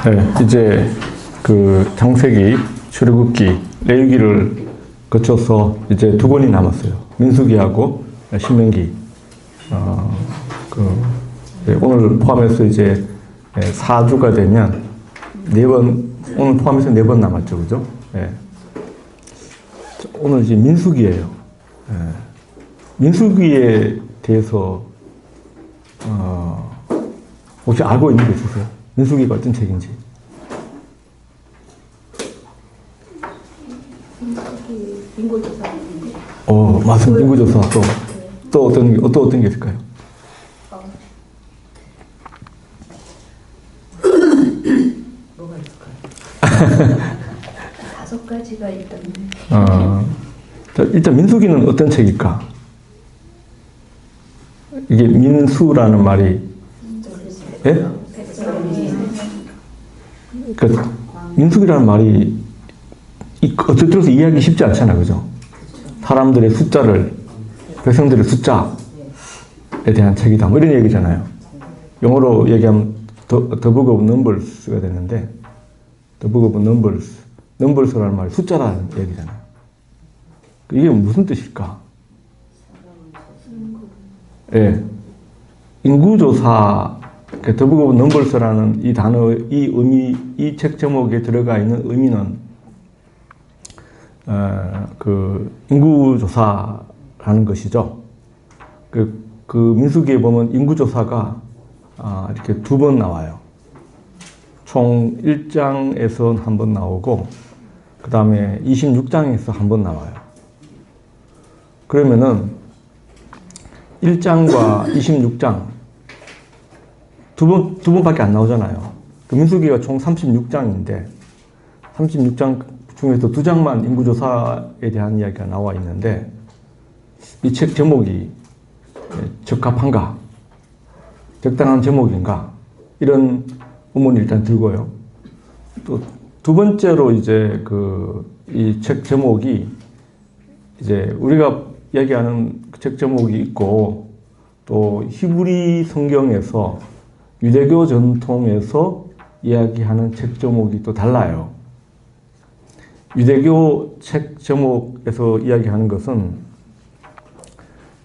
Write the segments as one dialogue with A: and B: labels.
A: 네, 이제 그 창세기, 출애굽기, 레위기를 거쳐서 이제 두 권이 남았어요. 민수기하고 신명기. 오늘 포함해서 이제 4주가 되면 4번, 오늘 포함해서 4번 남았죠, 그죠? 네. 오늘 이제 민수기예요. 네. 민수기에 대해서 혹시 알고 있는 게 있으세요? 민수기가 어떤 책인지?
B: 인구조사.
A: 맞습니다. 인구조사. 또 어떤 게 있을까요?
B: 뭐가 있을까요? 5가지가 있던데.
A: 자, 일단 민수기는 어떤 책일까? 이게 민수라는 말이, 예? 그러니까 민수기라는 말이 어떻게 들어서 이해하기 쉽지 않잖아, 그죠? 사람들의 숫자를, 백성들의 숫자에 대한 책이다, 뭐 이런 얘기잖아요. 영어로 얘기하면 The Book of Numbers가 되는데, The Book of Numbers, Numbers라는 말이 숫자라는 얘기잖아요. 이게 무슨 뜻일까? 예. 인구조사, The Book of Numbers라는 이 단어, 이 의미, 이 책 제목에 들어가 있는 의미는 인구조사라는 것이죠. 그 민수기에 보면 인구조사가 이렇게 2번 나와요. 총 1장에서 한 번 나오고, 그 다음에 26장에서 한 번 나와요. 그러면은 1장과 26장 두 번밖에 안 나오잖아요. 그 민수기가 총 36장인데 36장 중에서 2장만 인구조사에 대한 이야기가 나와 있는데, 이 책 제목이 적합한가? 적당한 제목인가? 이런 의문이 일단 들고요. 또 두 번째로 이제 이 책 제목이 이제 우리가 얘기하는 책 제목이 있고, 또 히브리 성경에서 유대교 전통에서 이야기하는 책 제목이 또 달라요. 유대교 책 제목에서 이야기하는 것은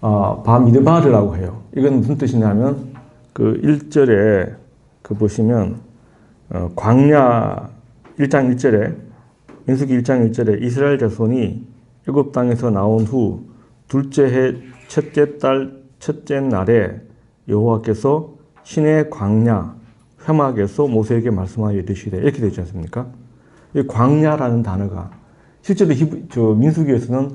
A: 바미드바르라고 해요. 이건 무슨 뜻이냐면 1절에 보시면 광야 1장 1절에 민수기 1장 1절에 이스라엘 자손이 애굽 땅에서 나온 후 둘째 해 첫째 달 첫째 날에 여호와께서 시내 광야 회막에서 모세에게 말씀하여 이르시되, 이렇게 되지 않습니까? 이 광야라는 단어가 실제로 민수기에서는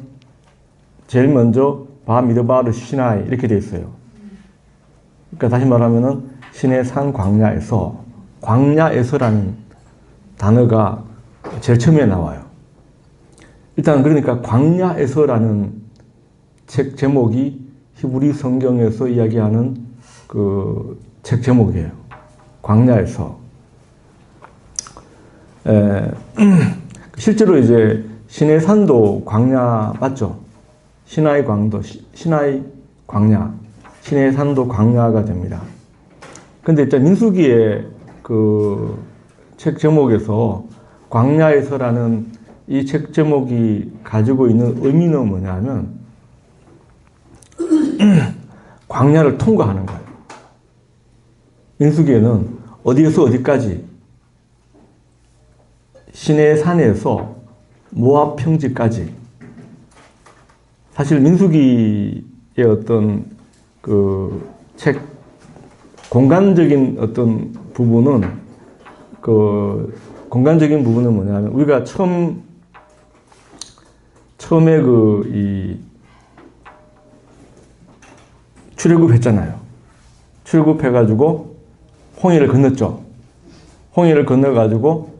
A: 제일 먼저 바미드바르 시나이 이렇게 되어 있어요. 그러니까 다시 말하면은 시내 산 광야에서라는 단어가 제일 처음에 나와요. 일단 그러니까 광야에서라는 책 제목이 히브리 성경에서 이야기하는 책 제목이에요. 광야에서. 실제로 이제 시내 산도 광야 맞죠? 시나이 광도, 시나이 광야, 시내 산도 광야가 됩니다. 근데 일단 민수기의 책 제목에서 광야에서라는 이 책 제목이 가지고 있는 의미는 뭐냐면 광야를 통과하는 거예요. 민수기에는 어디에서 어디까지, 시내 산에서 모압 평지까지. 사실 민수기의 어떤 책 공간적인 어떤 부분은 공간적인 부분은 뭐냐면 우리가 처음에 이 출애굽했잖아요. 출애굽해가지고 홍해를 건넜죠. 홍해를 건너가지고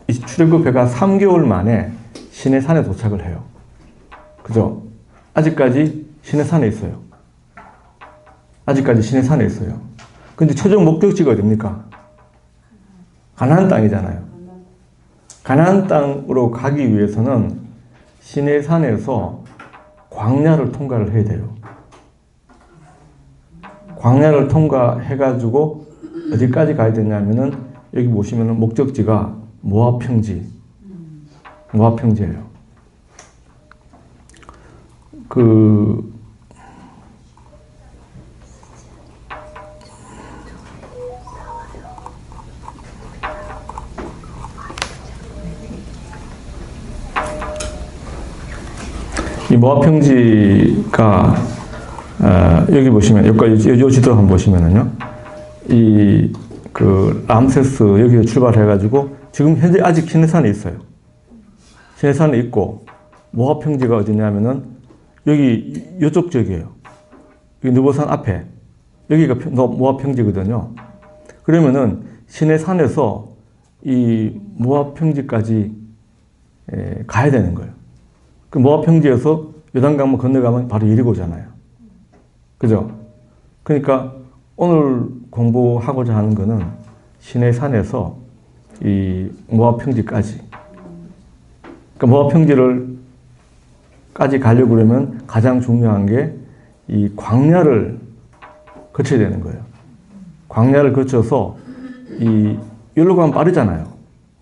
A: 이 출애굽해가 3개월 만에 시내산에 도착을 해요. 그죠? 아직까지 시내산에 있어요. 아직까지 시내산에 있어요. 근데 최종 목적지가 어딥니까? 가나안 땅이잖아요. 가나안 땅으로 가기 위해서는 시내산에서 광야를 통과를 해야 돼요. 광야를 통과해가지고 어디까지 가야 되냐면은 여기 보시면은 목적지가 모압 평지. 모압 평지예요. 이 모압 평지가 여기 보시면 여기까지 요 지도 한번 보시면은요. 이 람세스 여기서 출발해가지고 지금 현재 아직 시내산에 있어요. 시내산에 있고 모압 평지가 어디냐면은 여기 요쪽 지역이에요. 여기 느보산 앞에 여기가 모압 평지거든요. 그러면은 시내산에서 이 모압 평지까지 가야 되는 거예요. 그 모압 평지에서 요단강만 건너가면 바로 예리고잖아요. 그죠? 그러니까 오늘 공부하고자 하는 거는 시내산에서 이 모압 평지까지. 그러니까 모압 평지를까지 가려고 그러면 가장 중요한 게 이 광야를 거쳐야 되는 거예요. 광야를 거쳐서 여기로 가면 빠르잖아요.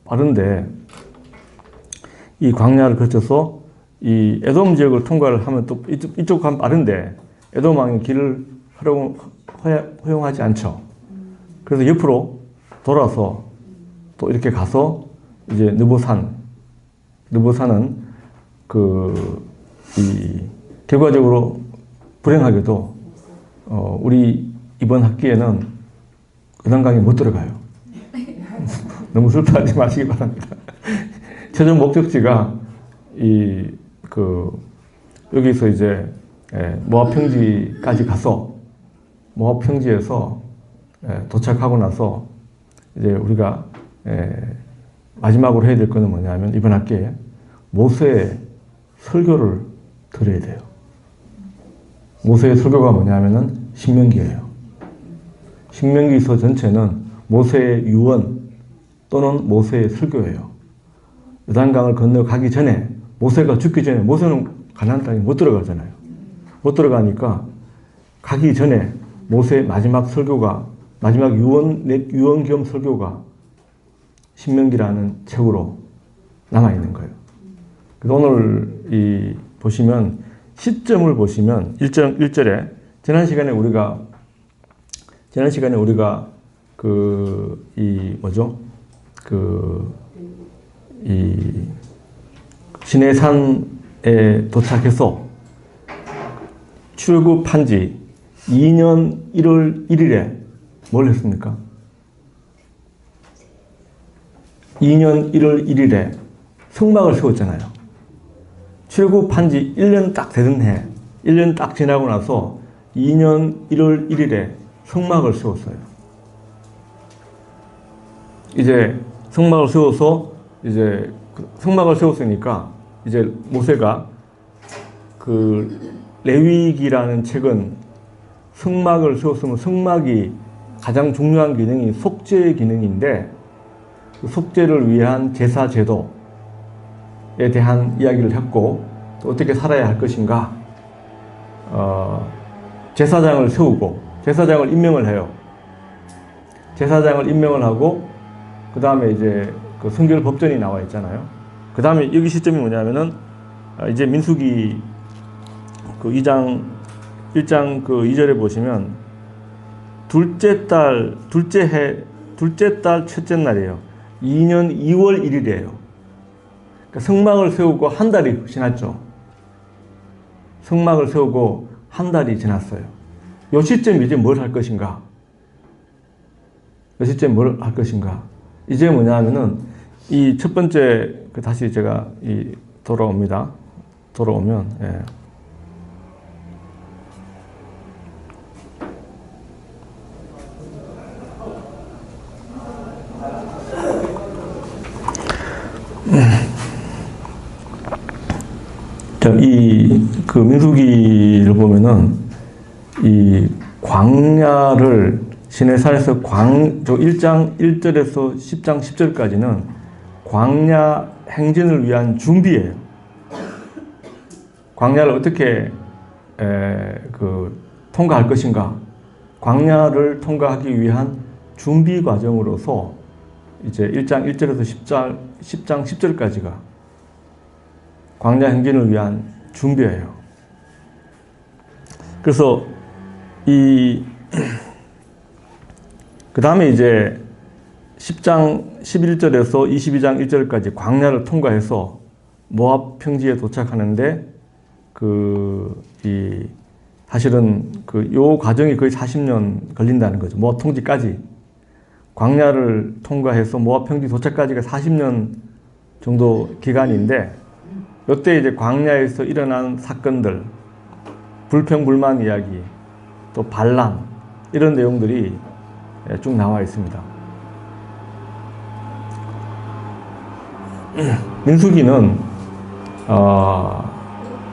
A: 빠른데 이 광야를 거쳐서 이 에돔 지역을 통과를 하면 또 이쪽 가면 빠른데 에돔 왕이 길을 허용하지 않죠. 그래서 옆으로 돌아서 또 이렇게 가서 이제 느보산은 결과적으로 불행하게도 우리 이번 학기에는 요단강에 못 들어가요. 너무 슬퍼하지 마시기 바랍니다. 최종 목적지가 여기서 이제 모압 평지까지 가서 모압 평지에서 도착하고 나서 이제 우리가 마지막으로 해야 될 거는 뭐냐면 이번 학기에 모세의 설교를 들어야 돼요. 모세의 설교가 뭐냐면은 신명기예요. 신명기서 전체는 모세의 유언 또는 모세의 설교예요. 요단강을 건너가기 전에 모세가 죽기 전에 모세는 가나안 땅에 못 들어가잖아요. 못 들어가니까 가기 전에 모세의 마지막 설교가 마지막 유언 겸 설교가 신명기라는 책으로 남아있는 거예요. 그래서 오늘 보시면 시점을 보시면 1절에 지난 시간에 우리가 시내산에 도착해서 출국한 지 2년 1월 1일에 뭘 했습니까? 2년 1월 1일에 성막을 세웠잖아요. 출국한 지 1년 딱 되던 해, 1년 딱 지나고 나서 2년 1월 1일에 성막을 세웠어요. 이제 성막을 세웠으니까 이제 모세가 레위기라는 책은 성막을 세웠으면 성막이 가장 중요한 기능이 속죄의 기능인데 그 속죄를 위한 제사 제도에 대한 이야기를 했고 또 어떻게 살아야 할 것인가 제사장을 세우고 제사장을 임명을 해요. 제사장을 임명을 하고 그 다음에 이제 성결 법전이 나와 있잖아요. 그 다음에 여기 시점이 뭐냐면은 이제 민수기 1장 2절에 보시면 둘째 달 첫째 날이에요. 2년 2월 1일이에요. 그러니까 성막을 세우고 한 달이 지났죠. 성막을 세우고 한 달이 지났어요. 이 시점 이제 뭘 할 것인가? 이 시점 뭘 할 것인가? 이제 뭐냐면은 이 첫 번째 다시 제가 돌아옵니다. 돌아오면 민수기를 보면은 이 광야를 시내산에서 1장 1절에서 10장 10절까지는 광야 행진을 위한 준비예요. 광야를 어떻게 통과할 것인가? 광야를 통과하기 위한 준비 과정으로서 이제 1장 1절에서 10장 10절까지가 광야 행진을 위한 준비예요. 그래서 그 다음에 이제 10장 11절에서 22장 1절까지 광야를 통과해서 모압 평지에 도착하는데 사실은 요 과정이 거의 40년 걸린다는 거죠. 모압 통지까지. 광야를 통과해서 모압 평지 도착까지가 40년 정도 기간인데, 이때 이제 광야에서 일어난 사건들, 불평불만 이야기, 또 반란, 이런 내용들이 쭉 나와 있습니다. 민수기는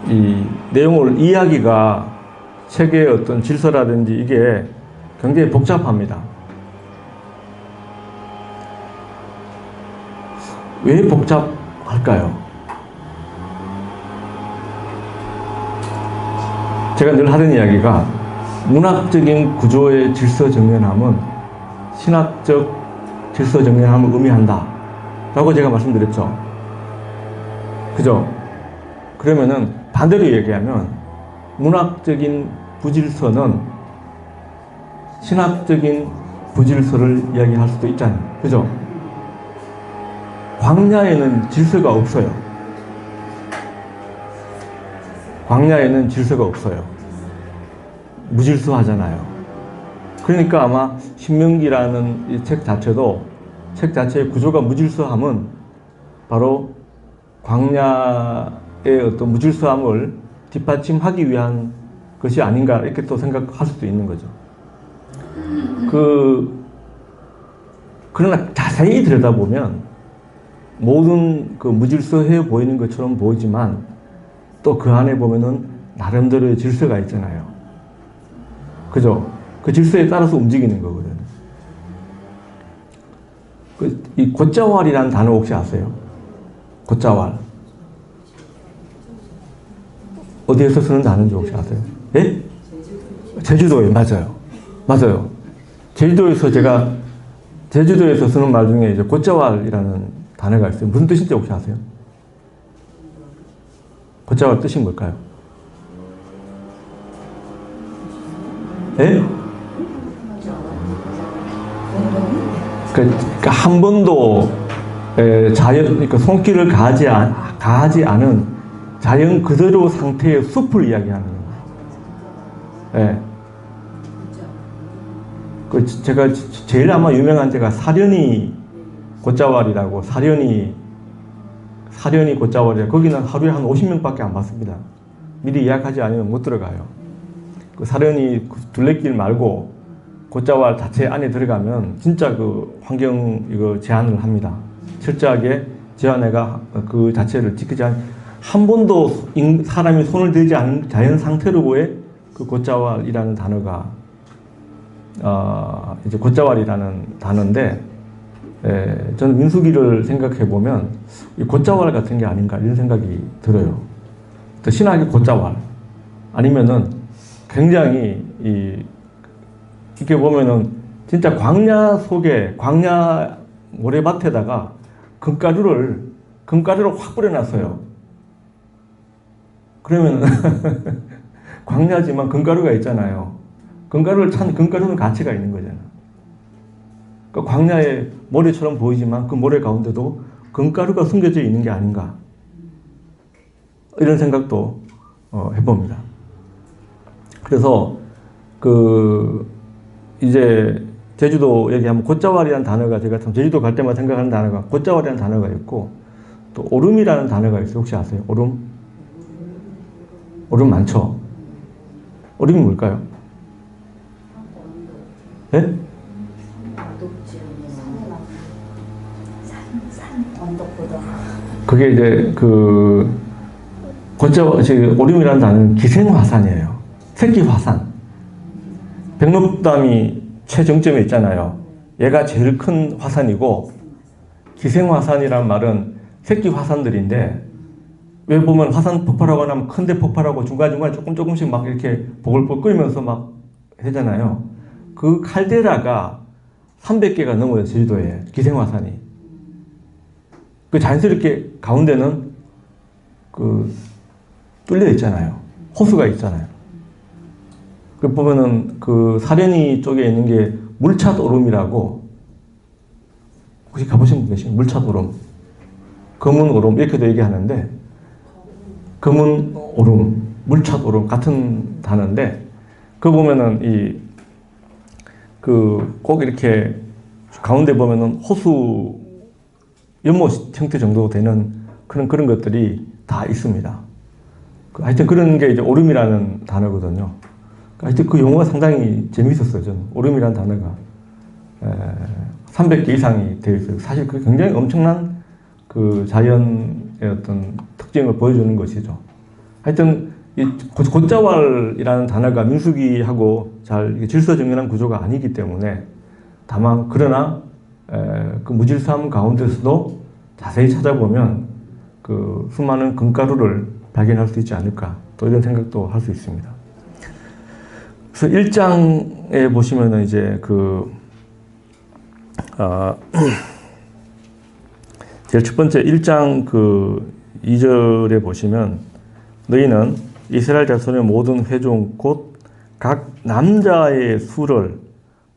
A: 이 내용을 이야기가 책의 어떤 질서라든지 이게 굉장히 복잡합니다. 왜 복잡할까요? 제가 늘 하던 이야기가 문학적인 구조의 질서 정연함은 신학적 질서 정연함을 의미한다 라고 제가 말씀드렸죠. 그죠? 그러면은 반대로 얘기하면 문학적인 부질서는 신학적인 부질서를 이야기할 수도 있잖아요. 그죠? 광야에는 질서가 없어요. 광야에는 질서가 없어요. 무질서하잖아요. 그러니까 아마 신명기라는 이 책 자체도, 책 자체의 구조가 무질서함은 바로 광야의 어떤 무질서함을 뒷받침하기 위한 것이 아닌가, 이렇게 또 생각할 수도 있는 거죠. 그러나 자세히 들여다보면 모든 무질서해 보이는 것처럼 보이지만 또 그 안에 보면은 나름대로의 질서가 있잖아요. 그죠? 그 질서에 따라서 움직이는 거거든요. 이 곶자왈이라는 단어 혹시 아세요? 곶자왈. 어디에서 쓰는 단어인지 혹시 아세요? 예? 제주도에, 맞아요. 맞아요. 제주도에서 쓰는 말 중에 이제 곶자왈이라는 단어가 있어요. 무슨 뜻인지 혹시 아세요? 곶자왈 뜻이 뭘까요? 예? 그러니까 한 번도 그러니까 손길을 가하지 않은 자연 그대로 상태의 숲을 이야기하는 거예요. 예. 제가 제일 아마 유명한 데가 사려니 곶자왈이라고, 사려니 곶자왈이라고, 거기는 하루에 한 50명밖에 안 받습니다. 미리 예약하지 않으면 못 들어가요. 그 사려니 둘레길 말고 곶자왈 자체 안에 들어가면 진짜 환경 제한을 합니다. 철저하게 제한해가 그 자체를 지키지 한 번도 사람이 손을 대지 않은 자연 상태로의 그 곶자왈이라는 단어가 이제 곶자왈이라는 단어인데, 저는 민수기를 생각해 보면 이 곶자왈 같은 게 아닌가 이런 생각이 들어요. 또 신학의 곶자왈 아니면은 굉장히 이렇게 보면은 진짜 광야 속에, 광야 모래밭에다가 금가루를 확 뿌려놨어요. 그러면 광야지만 금가루가 있잖아요. 금가루는 가치가 있는 거잖아. 그러니까 광야의 모래처럼 보이지만 그 모래 가운데도 금가루가 숨겨져 있는 게 아닌가, 이런 생각도 해봅니다. 그래서 이제 제주도 얘기하면 곶자왈이라는 단어가, 제가 참 제주도 갈 때마다 생각하는 단어가 곶자왈이라는 단어가 있고, 또 오름이라는 단어가 있어요. 혹시 아세요? 오름 많죠? 오름이 뭘까요? 예? 그게 이제 오름이라는 단어는 기생화산이에요. 새끼화산. 백록담이 최정점에 있잖아요. 얘가 제일 큰 화산이고, 기생화산이란 말은 새끼 화산들인데, 왜 보면 화산 폭발하고 나면 큰데 폭발하고 중간중간 조금씩 막 이렇게 보글보글 끓이면서 막 하잖아요. 그 칼데라가 300개가 넘어요, 제주도에. 기생화산이. 그 자연스럽게 가운데는 그 뚫려 있잖아요. 호수가 있잖아요. 그 보면은 그 사려니 쪽에 있는 게 물찻오름이라고, 혹시 가보신 분 계신가요? 물찻오름. 검은오름 이렇게도 얘기하는데, 검은오름, 물찻오름 같은 단어인데, 그거 보면은 꼭 이렇게 가운데 보면은 호수 연못 형태 정도 되는 그런 것들이 다 있습니다. 하여튼 그런 게 이제 오름이라는 단어거든요. 하여튼 그 용어가 상당히 재미있었어요, 저는. 오름이라는 단어가 300개 이상이 되어 있어요. 사실 그 굉장히 엄청난 그 자연의 어떤 특징을 보여주는 것이죠. 하여튼 이 곶자왈이라는 단어가 민수기하고 잘 질서정연한 구조가 아니기 때문에, 다만 그러나 그 무질서함 가운데서도 자세히 찾아보면 그 수많은 금가루를 발견할 수 있지 않을까, 또 이런 생각도 할 수 있습니다. 그래서 1장에 보시면은 이제 제일 첫 번째 1장 2절에 보시면, 너희는 이스라엘 자손의 모든 회중 곧 각 남자의 수를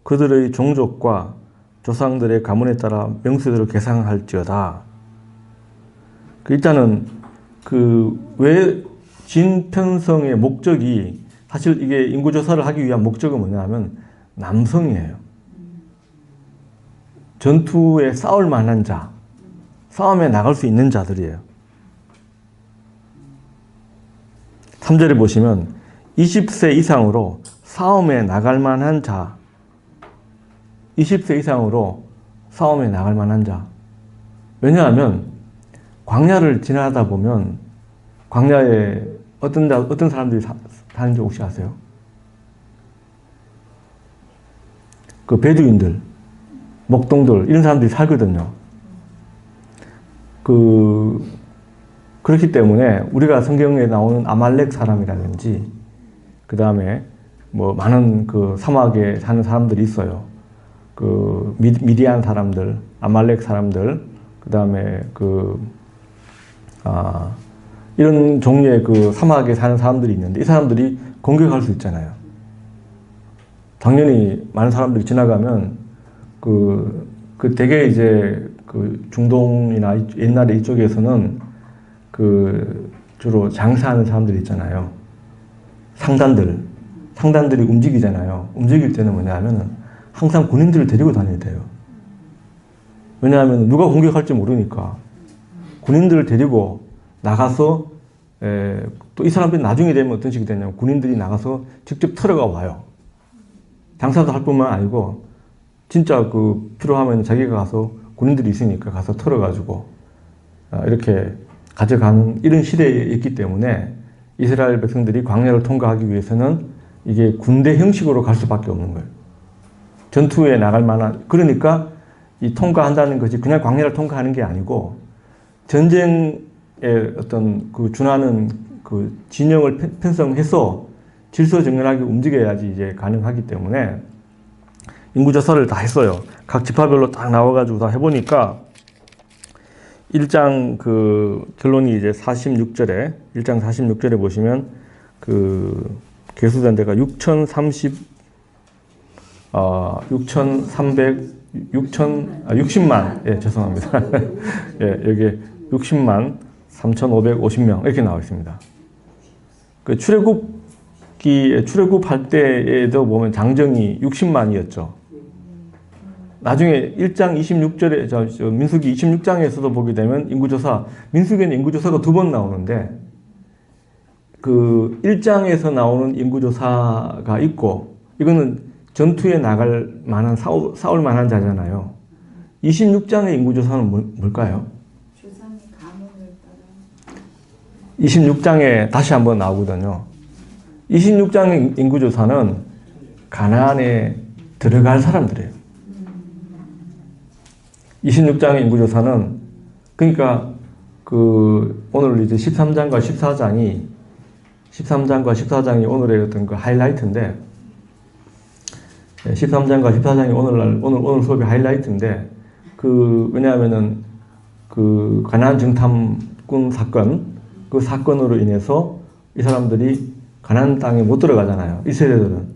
A: 그들의 종족과 조상들의 가문에 따라 명수대로 계산할지어다. 일단은 왜 진편성의 목적이, 사실 이게 인구조사를 하기 위한 목적은 뭐냐면 남성이에요. 전투에 싸울 만한 자, 싸움에 나갈 수 있는 자들이에요. 3절에 보시면 20세 이상으로 싸움에 나갈 만한 자, 20세 이상으로 싸움에 나갈 만한 자. 왜냐하면 광야를 지나다 보면 광야에 어떤 사람들이 사는지 혹시 아세요? 그 베두인들, 목동들, 이런 사람들이 살거든요. 그렇기 때문에 우리가 성경에 나오는 아말렉 사람이라든지, 그 다음에 뭐 많은 그 사막에 사는 사람들이 있어요. 그 미디안 사람들, 아말렉 사람들, 그 다음에 이런 종류의 그 사막에 사는 사람들이 있는데, 이 사람들이 공격할 수 있잖아요. 당연히 많은 사람들이 지나가면 되게 이제 중동이나 옛날에 이쪽에서는 주로 장사하는 사람들이 있잖아요. 상단들이 움직이잖아요. 움직일 때는 뭐냐면은 항상 군인들을 데리고 다녀야 돼요. 왜냐하면 누가 공격할지 모르니까 군인들을 데리고 나가서, 또 이 사람들이 나중에 되면 어떤 식이 되냐면 군인들이 나가서 직접 털어가 와요. 장사도 할 뿐만 아니고 진짜 필요하면 자기가 가서, 군인들이 있으니까 가서 털어가지고 이렇게 가져가는 이런 시대에 있기 때문에 이스라엘 백성들이 광야를 통과하기 위해서는 이게 군대 형식으로 갈 수밖에 없는 거예요. 전투에 나갈 만한, 그러니까 이 통과한다는 것이 그냥 광야를 통과하는 게 아니고 전쟁에 어떤 준하는 진영을 편성해서 질서정연하게 움직여야지 이제 가능하기 때문에 인구조사를 다 했어요. 각 지파별로 딱 나와가지고 다 해보니까 1장 결론이 이제 46절에, 1장 46절에 보시면 계수된 데가 60만, 예, 죄송합니다. 예, 여기 60만 3,550명 이렇게 나와 있습니다. 출애굽할 때에도 보면 장정이 60만이었죠. 나중에 1장 26절에, 민수기 26장에서도 보게 되면 민수기에는 인구조사가 2번 나오는데, 1장에서 나오는 인구조사가 있고, 이거는 전투에 나갈 만한, 싸울 만한 자잖아요. 26장의 인구조사는 뭘까요? 26장에 다시 한번 나오거든요. 26장의 인구조사는 가나안에 들어갈 사람들이에요. 26장의 인구조사는, 그러니까 오늘 이제 13장과 14장이 오늘의 어떤 하이라이트인데, 13장과 14장이 오늘 수업의 하이라이트인데, 왜냐하면은, 가나안 정탐꾼 사건, 그 사건으로 인해서 이 사람들이 가나안 땅에 못 들어가잖아요. 1세대들은.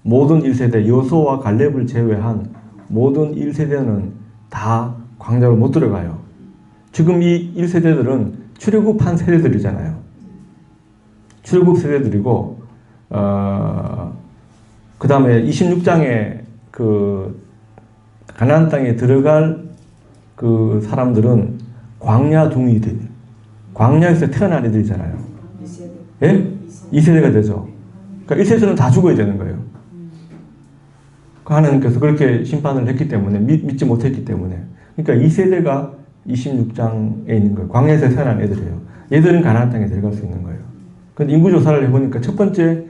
A: 모든 1세대, 여호수아와 갈렙을 제외한 모든 1세대는 다 광야로 못 들어가요. 지금 이 1세대들은 출애굽한 세대들이잖아요. 출애굽 세대들이고, 그 다음에 26장에 가나안 땅에 들어갈 그 사람들은 광야 둥이들, 광야에서 태어난 애들이잖아요. 예? 2세대가 되죠. 그러니까 1세대는 다 죽어야 되는 거예요. 하나님께서 그렇게 심판을 했기 때문에, 믿지 못했기 때문에. 그러니까 2세대가 26장에 있는 거예요. 광야에서 태어난 애들이에요. 얘들은 가나안 땅에 들어갈 수 있는 거예요. 근데 인구조사를 해보니까, 첫 번째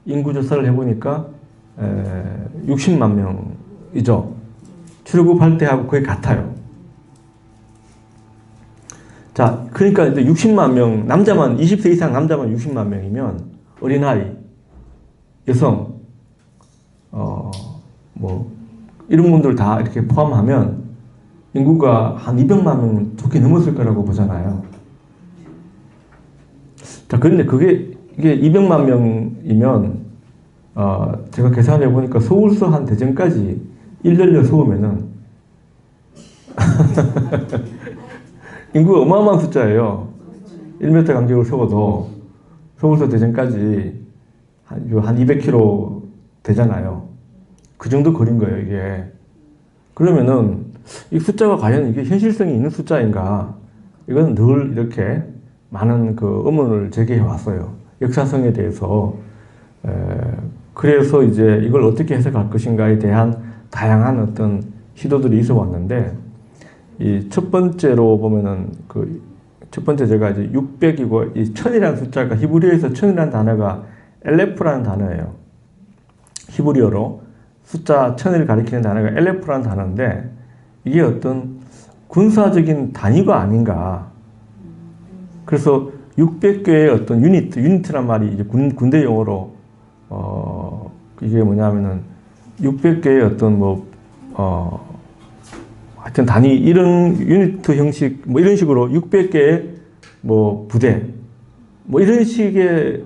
A: 인구조사를 해보니까 60만 명이죠. 출애굽할 때하고 거의 같아요. 자, 그러니까 이제 60만 명, 남자만, 20세 이상 남자만 60만 명이면, 어린아이, 여성, 이런 분들 다 이렇게 포함하면, 인구가 한 200만 명 좋게 넘었을 거라고 보잖아요. 자, 그런데 이게 200만 명이면, 제가 계산해 보니까 서울서 한 대전까지 일렬로 세우면은, 인구가 어마어마한 숫자예요. 1m 간격을 세워도 서울서 대전까지 한 200km 되잖아요. 그 정도 거리인 거예요, 이게. 그러면은 이 숫자가 과연 이게 현실성이 있는 숫자인가? 이건 늘 이렇게 많은 의문을 제기해 왔어요. 역사성에 대해서. 그래서 이제 이걸 어떻게 해석할 것인가에 대한 다양한 어떤 시도들이 있어 왔는데, 이 첫 번째로 보면은 첫 번째 제가 이제 600이고 이 1000이라는 숫자가 히브리어에서 1000이라는 단어가 엘레프라는 단어예요. 히브리어로 숫자 1000을 가리키는 단어가 엘레프라는 단어인데, 이게 어떤 군사적인 단위가 아닌가. 그래서 600개의 어떤 유니트란 말이 이제 군대 용어로 이게 뭐냐면은 600개의 어떤 하여튼 단위, 이런 유니트 형식, 이런 식으로 600개의 부대, 이런 식의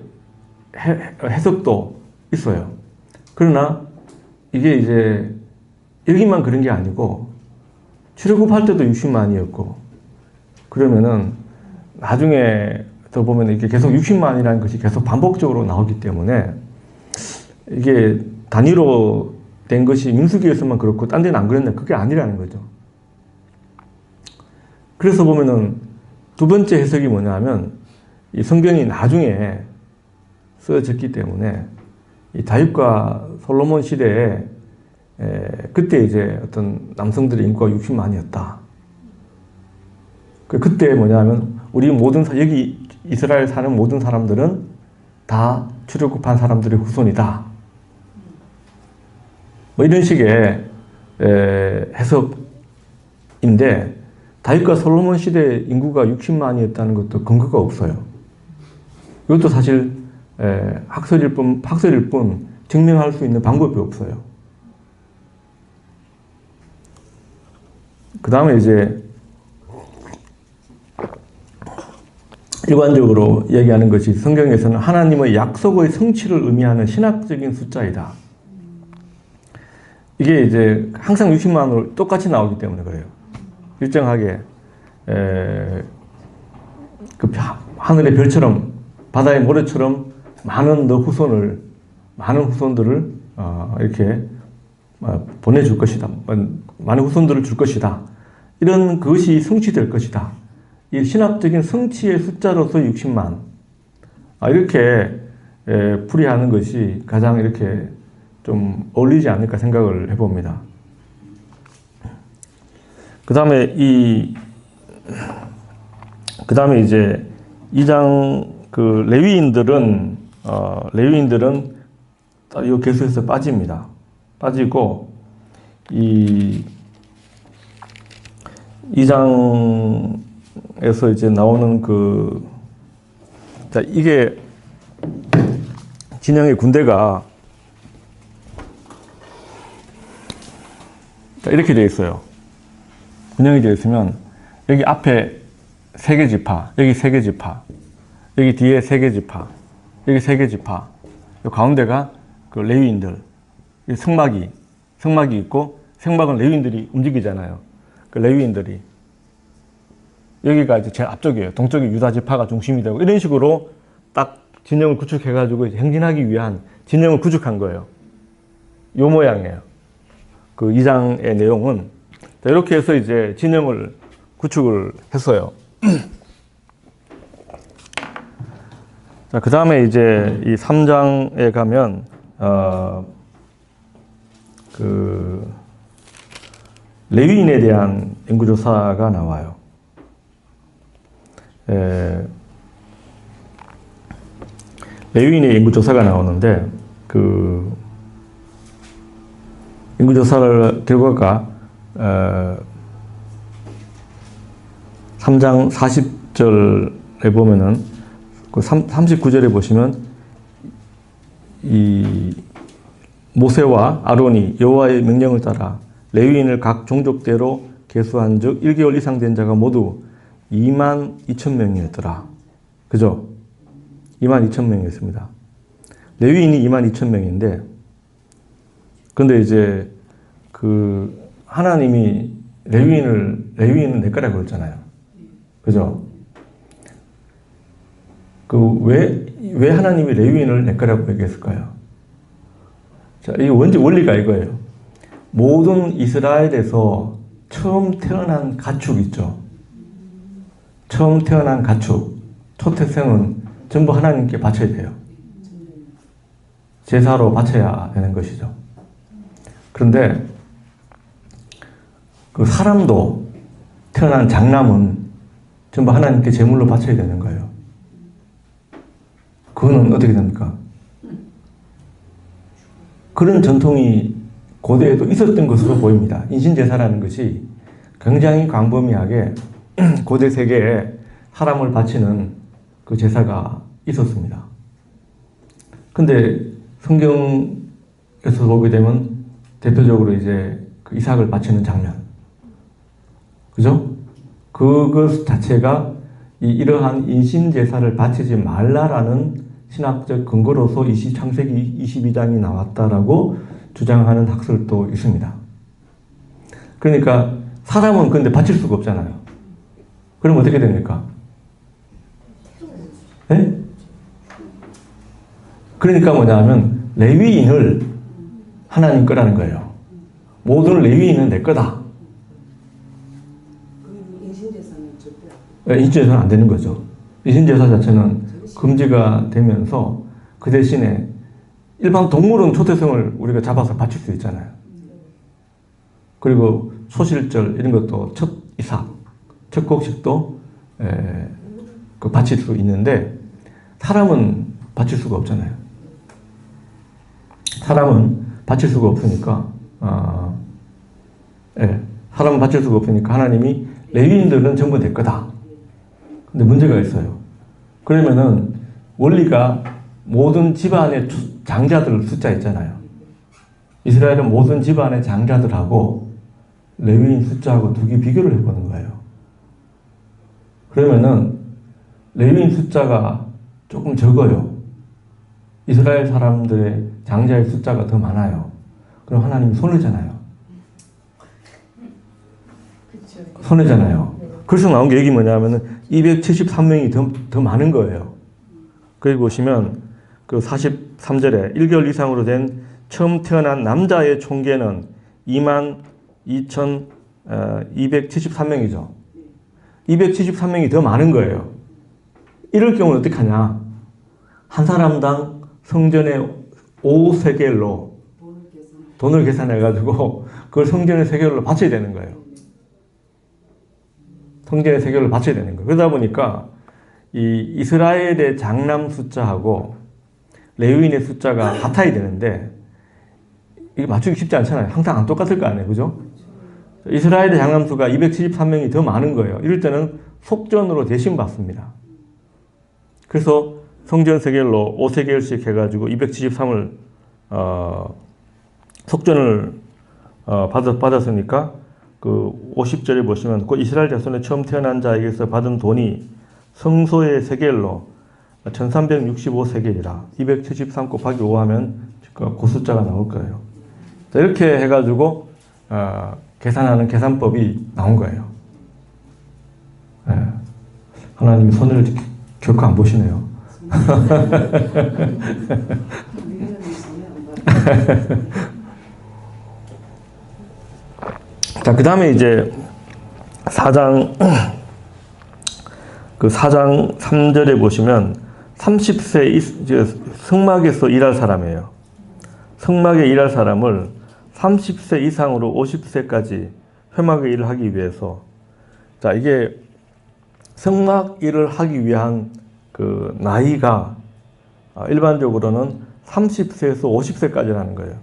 A: 해석도 있어요. 그러나 이게 이제 여기만 그런 게 아니고, 출애굽할 때도 60만이었고, 그러면은 나중에 더 보면 이게 계속 60만이라는 것이 계속 반복적으로 나오기 때문에, 이게 단위로 된 것이 민수기에서만 그렇고 딴 데는 안 그랬나, 그게 아니라는 거죠. 그래서 보면은 두 번째 해석이 뭐냐면, 이 성경이 나중에 쓰여졌기 때문에 이 다윗과 솔로몬 시대에 그때 이제 어떤 남성들의 인구가 60만이었다. 그때 뭐냐면 우리 여기 이스라엘 사는 모든 사람들은 다 출애굽한 사람들의 후손이다. 이런 식의 해석인데, 다윗과 솔로몬 시대 인구가 60만이었다는 것도 근거가 없어요. 이것도 사실 학설일 뿐 증명할 수 있는 방법이 없어요. 그 다음에 이제 일반적으로 얘기하는 것이, 성경에서는 하나님의 약속의 성취를 의미하는 신학적인 숫자이다. 이게 이제 항상 60만으로 똑같이 나오기 때문에 그래요. 일정하게 하늘의 별처럼, 바다의 모래처럼 많은 후손들을 이렇게 보내줄 것이다. 많은 후손들을 줄 것이다. 이런 것이 성취될 것이다. 이 신학적인 성취의 숫자로서 60만. 이렇게 풀이하는 것이 가장 이렇게 좀 어울리지 않을까 생각을 해봅니다. 그 다음에 이제 2장 레위인들은 이 계수에서 빠집니다. 빠지고, 이 2장에서 이제 나오는 이게 진영의 군대가 자, 이렇게 되어 있어요. 분영이 되어 있으면 여기 앞에 3개 지파, 여기 3개 지파, 여기 뒤에 3개 지파, 여기 3개 지파, 요 가운데가 그 레위인들, 성막이 있고, 성막은 레위인들이 움직이잖아요. 그 레위인들이 여기가 이제 제일 앞쪽이에요. 동쪽에 유다 지파가 중심이 되고, 이런 식으로 딱 진영을 구축해가지고 행진하기 위한 진영을 구축한 거예요. 요 모양이에요. 그 2장의 내용은. 자, 이렇게 해서 이제 진영을 구축을 했어요. 자, 그 다음에 이제 이 3장에 가면, 레위인에 대한 인구조사가 나와요. 레위인의 인구조사가 나오는데, 그, 인구조사를 결과가, 3장 40절에 보면은, 그 39절에 보시면, 이, 모세와 아론이 여호와의 명령을 따라 레위인을 각 종족대로 계수한 즉 1개월 이상 된 자가 모두 22,000명이었더라. 그죠? 22,000명이었습니다. 레위인이 22,000명인데, 근데 이제 그 하나님이 레위인은 내 거라고 그랬잖아요. 그죠? 왜 하나님이 레위인을 내 거라고 얘기했을까요? 자, 이 원리가 이거예요. 모든 이스라엘에서 처음 태어난 가축 있죠. 처음 태어난 가축, 초태생은 전부 하나님께 바쳐야 돼요. 제사로 바쳐야 되는 것이죠. 그런데 그 사람도 태어난 장남은 전부 하나님께 제물로 바쳐야 되는 거예요. 그거는 어떻게 됩니까? 그런 전통이 고대에도 있었던 것으로 보입니다. 인신제사라는 것이 굉장히 광범위하게 고대 세계에 사람을 바치는 그 제사가 있었습니다. 근데 성경에서 보게 되면 대표적으로 이제 그 이삭을 바치는 장면. 그죠? 그것 자체가 이러한 인신제사를 바치지 말라라는 신학적 근거로서 창세기 22장이 나왔다라고 주장하는 학설도 있습니다. 그러니까 사람은 근데 바칠 수가 없잖아요. 그럼 어떻게 됩니까? 네? 그러니까 뭐냐면 레위인을 하나님 거라는 거예요. 모든 레위인은 내 거다.
C: 인신제사는
A: 인신제사는 안 되는 거죠. 인신제사 자체는 금지가 되면서 그 대신에 일반 동물은 초태생을 우리가 잡아서 바칠 수 있잖아요. 그리고 소실절 이런 것도 첫 이삭, 첫 곡식도 바칠 수 있는데 사람은 바칠 수가 없잖아요. 사람은 바칠 수가 없으니까 사람은 바칠 수가 없으니까 하나님이 레위인들은 전부 내 거다. 근데 문제가 있어요. 그러면은 원리가 모든 집안의 장자들 숫자 있잖아요. 이스라엘은 모든 집안의 장자들하고 레위인 숫자하고 두 개 비교를 해보는 거예요. 그러면은 레위인 숫자가 조금 적어요. 이스라엘 사람들의 장자의 숫자가 더 많아요. 그럼 하나님이 손해잖아요. 손해잖아요. 그래서 나온 게 여기 뭐냐면은 273명이 더 많은 거예요. 거기 보시면 그 43절에 1개월 이상으로 된 처음 태어난 남자의 총계는 22,273명이죠. 273명이 더 많은 거예요. 이럴 경우는 어떻게 하냐? 한 사람당 성전에 5세겔로 돈을 계산해가지고 그걸 성전의 세겔로 바쳐야 되는 거예요. 성전의 세겔로 바쳐야 되는 거예요. 그러다 보니까 이 이스라엘의 장남 숫자하고 레위인의 숫자가 같아야 되는데 이게 맞추기 쉽지 않잖아요. 항상 안 똑같을 거 아니에요. 그죠? 이스라엘의 장남 수가 273명이 더 많은 거예요. 이럴 때는 속전으로 대신 받습니다. 그래서 성전 세겔로 5세겔씩 해가지고 273을 속전을 받았으니까 그 50절에 보시면 그 이스라엘 자손에 처음 태어난 자에게서 받은 돈이 성소의 세겔로 1365세겔이라 273 곱하기 5 하면 그 숫자가 나올 거예요. 자, 이렇게 해가지고 계산하는 계산법이 나온 거예요. 네. 하나님이 손해를 결코 안 보시네요. 자, 그 다음에 이제 4장 3절에 보시면 30세 성막에서 일할 사람이에요. 성막에 일할 사람을 30세 이상으로 50세까지 회막의 일을 하기 위해서, 자, 이게 성막 일을 하기 위한 그 나이가 일반적으로는 30세에서 50세까지라는 거예요.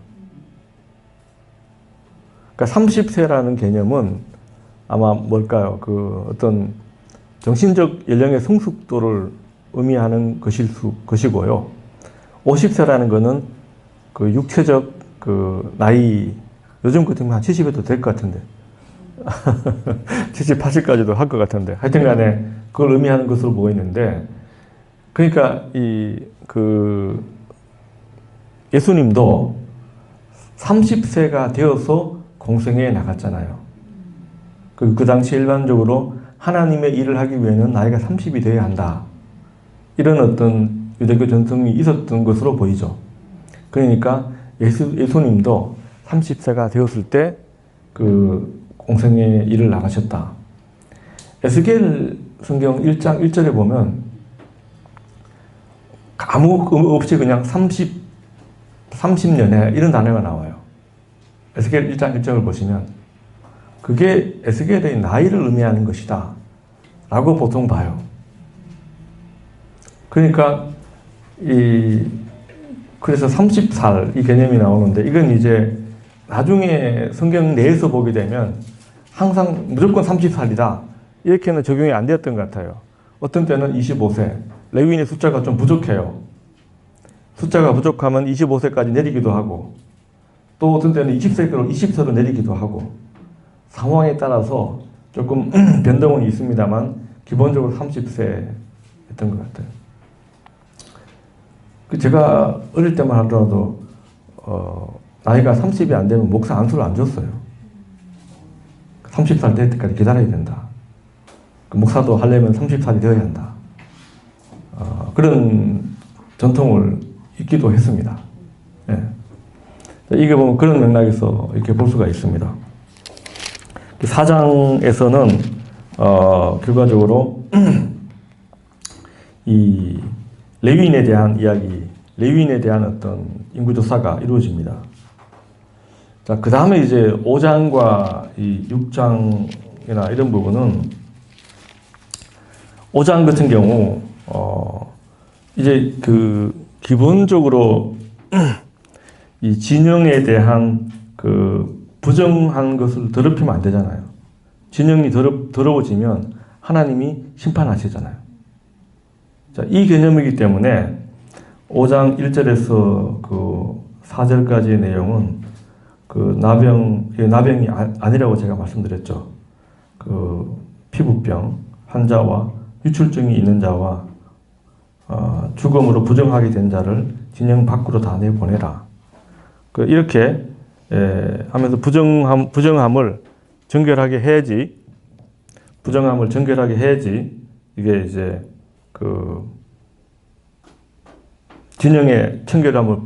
A: 그러니까 30세라는 개념은 아마 뭘까요? 그 어떤 정신적 연령의 성숙도를 의미하는 것이고요. 50세라는 거는 그 육체적 그 나이, 요즘 같으면 한 70에도 될 것 같은데. 70, 80까지도 할 것 같은데. 하여튼 간에 그걸 의미하는 것으로 보이는데, 그러니까 예수님도 30세가 되어서 공생애에 나갔잖아요. 그 당시 일반적으로 하나님의 일을 하기 위해는 나이가 30이 되어야 한다. 이런 어떤 유대교 전통이 있었던 것으로 보이죠. 그러니까 예수님도 30세가 되었을 때 그 공생애 일을 나가셨다. 에스겔 성경 1장 1절에 보면 아무 없이 그냥 30년에 이런 단어가 나와요. 에스겔 1장 1절을 보시면 그게 에스겔의 나이를 의미하는 것이다 라고 보통 봐요. 그러니까 그래서 30살 이 개념이 나오는데, 이건 이제 나중에 성경 내에서 보게 되면 항상 무조건 30살이다 이렇게는 적용이 안 되었던 것 같아요. 어떤 때는 25세, 레위인의 숫자가 좀 부족해요. 숫자가 부족하면 25세까지 내리기도 하고, 또 어떤 때는 20세로 내리기도 하고, 상황에 따라서 조금 변동은 있습니다만 기본적으로 30세였던 것 같아요. 제가 어릴 때만 하더라도 나이가 30이 안 되면 목사 안수를 안 줬어요. 30살 될 때까지 기다려야 된다. 목사도 하려면 30살이 되어야 한다. 그런 전통을 있기도 했습니다. 예. 이게 보면 그런 맥락에서 이렇게 볼 수가 있습니다. 4장에서는 결과적으로 이 레위인에 대한 이야기, 레위인에 대한 어떤 인구조사가 이루어집니다. 자, 그 다음에 이제 5장과 이 6장이나 이런 부분은, 5장 같은 경우, 이제 기본적으로 이 진영에 대한 부정한 것을 더럽히면 안 되잖아요. 진영이 더러워지면 하나님이 심판하시잖아요. 자, 이 개념이기 때문에 5장 1절에서 4절까지의 내용은 나병이 아니라고 제가 말씀드렸죠. 피부병 환자와 유출증이 있는 자와 죽음으로 부정하게 된 자를 진영 밖으로 다 내보내라. 이렇게 하면서 부정함을 정결하게 해야지, 이게 이제 진영의 청결함을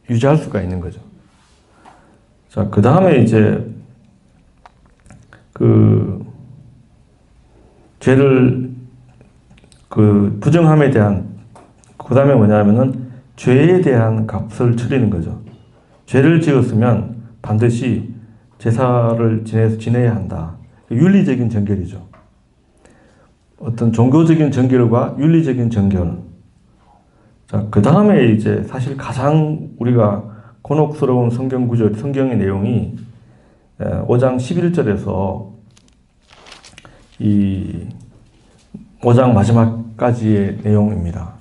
A: 유지할 수가 있는 거죠. 자, 그 다음에 이제 죄를 부정함에 대한, 그 다음에 뭐냐면은 죄에 대한 값을 치르는 거죠. 죄를 지었으면 반드시 제사를 지내야 한다. 윤리적인 정결이죠. 어떤 종교적인 정결과 윤리적인 정결. 자, 그 다음에 이제 사실 가장 우리가 곤혹스러운 성경 구절, 성경의 내용이 5장 11절에서 이 5장 마지막까지의 내용입니다.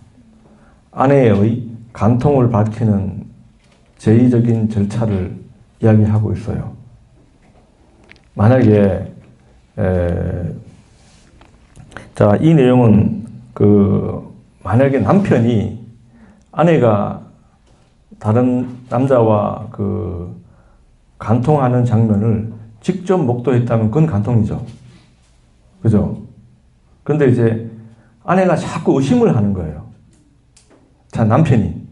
A: 아내의 간통을 밝히는 제의적인 절차를 이야기하고 있어요. 만약에 자, 이 내용은 만약에 남편이 아내가 다른 남자와 간통하는 장면을 직접 목도했다면 그건 간통이죠. 그죠? 그런데 이제 아내가 자꾸 의심을 하는 거예요. 자, 남편이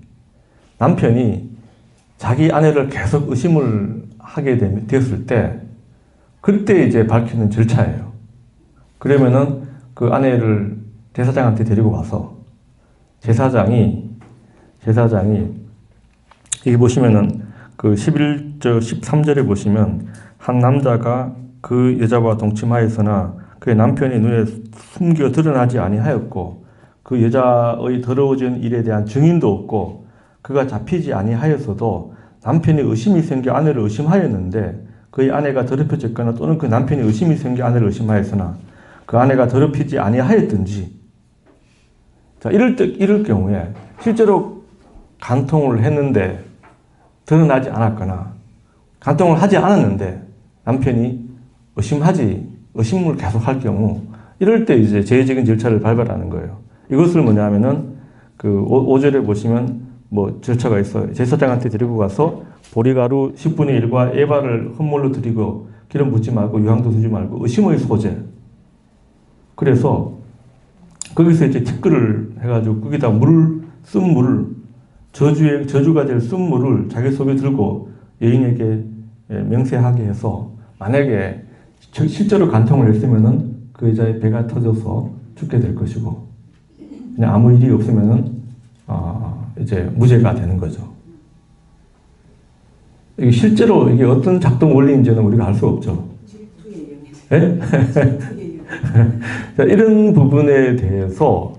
A: 자기 아내를 계속 의심을 하게 되었을 때, 그때 이제 밝히는 절차예요. 그러면은 그 아내를 제사장한테 데리고 와서 제사장이 여기 보시면은 그 11절 13절에 보시면 한 남자가 그 여자와 동침하였으나 그의 남편이 눈에 숨겨 드러나지 아니하였고 그 여자의 더러워진 일에 대한 증인도 없고 그가 잡히지 아니하였어도 남편이 의심이 생겨 아내를 의심하였는데 그의 아내가 더럽혀졌거나 또는 그 남편이 의심이 생겨 아내를 의심하였으나 그 아내가 더럽히지 아니하였든지, 자, 이럴 경우에 실제로 간통을 했는데 드러나지 않았거나 간통을 하지 않았는데 남편이 의심을 계속 할 경우, 이럴 때 이제 제의적인 절차를 밟아라는 거예요. 이것을 뭐냐면은 5절에 보시면 절차가 있어요. 제사장한테 데리고 가서 보리가루 10분의 1과 에바를 헌물로 드리고 기름 붓지 말고 유황도 두지 말고 의심의 소재. 그래서 거기서 이제 티끌을 해가지고 거기다 쓴 물을 저주가 될 쓴 물을 자기 속에 들고 여인에게 명세하게 해서 만약에 실제로 간통을 했으면은 그 여자의 배가 터져서 죽게 될 것이고 그냥 아무 일이 없으면은 이제 무죄가 되는 거죠. 이게 실제로 이게 어떤 작동 원리인지는 우리가 알 수 없죠. 네? 자, 이런 부분에 대해서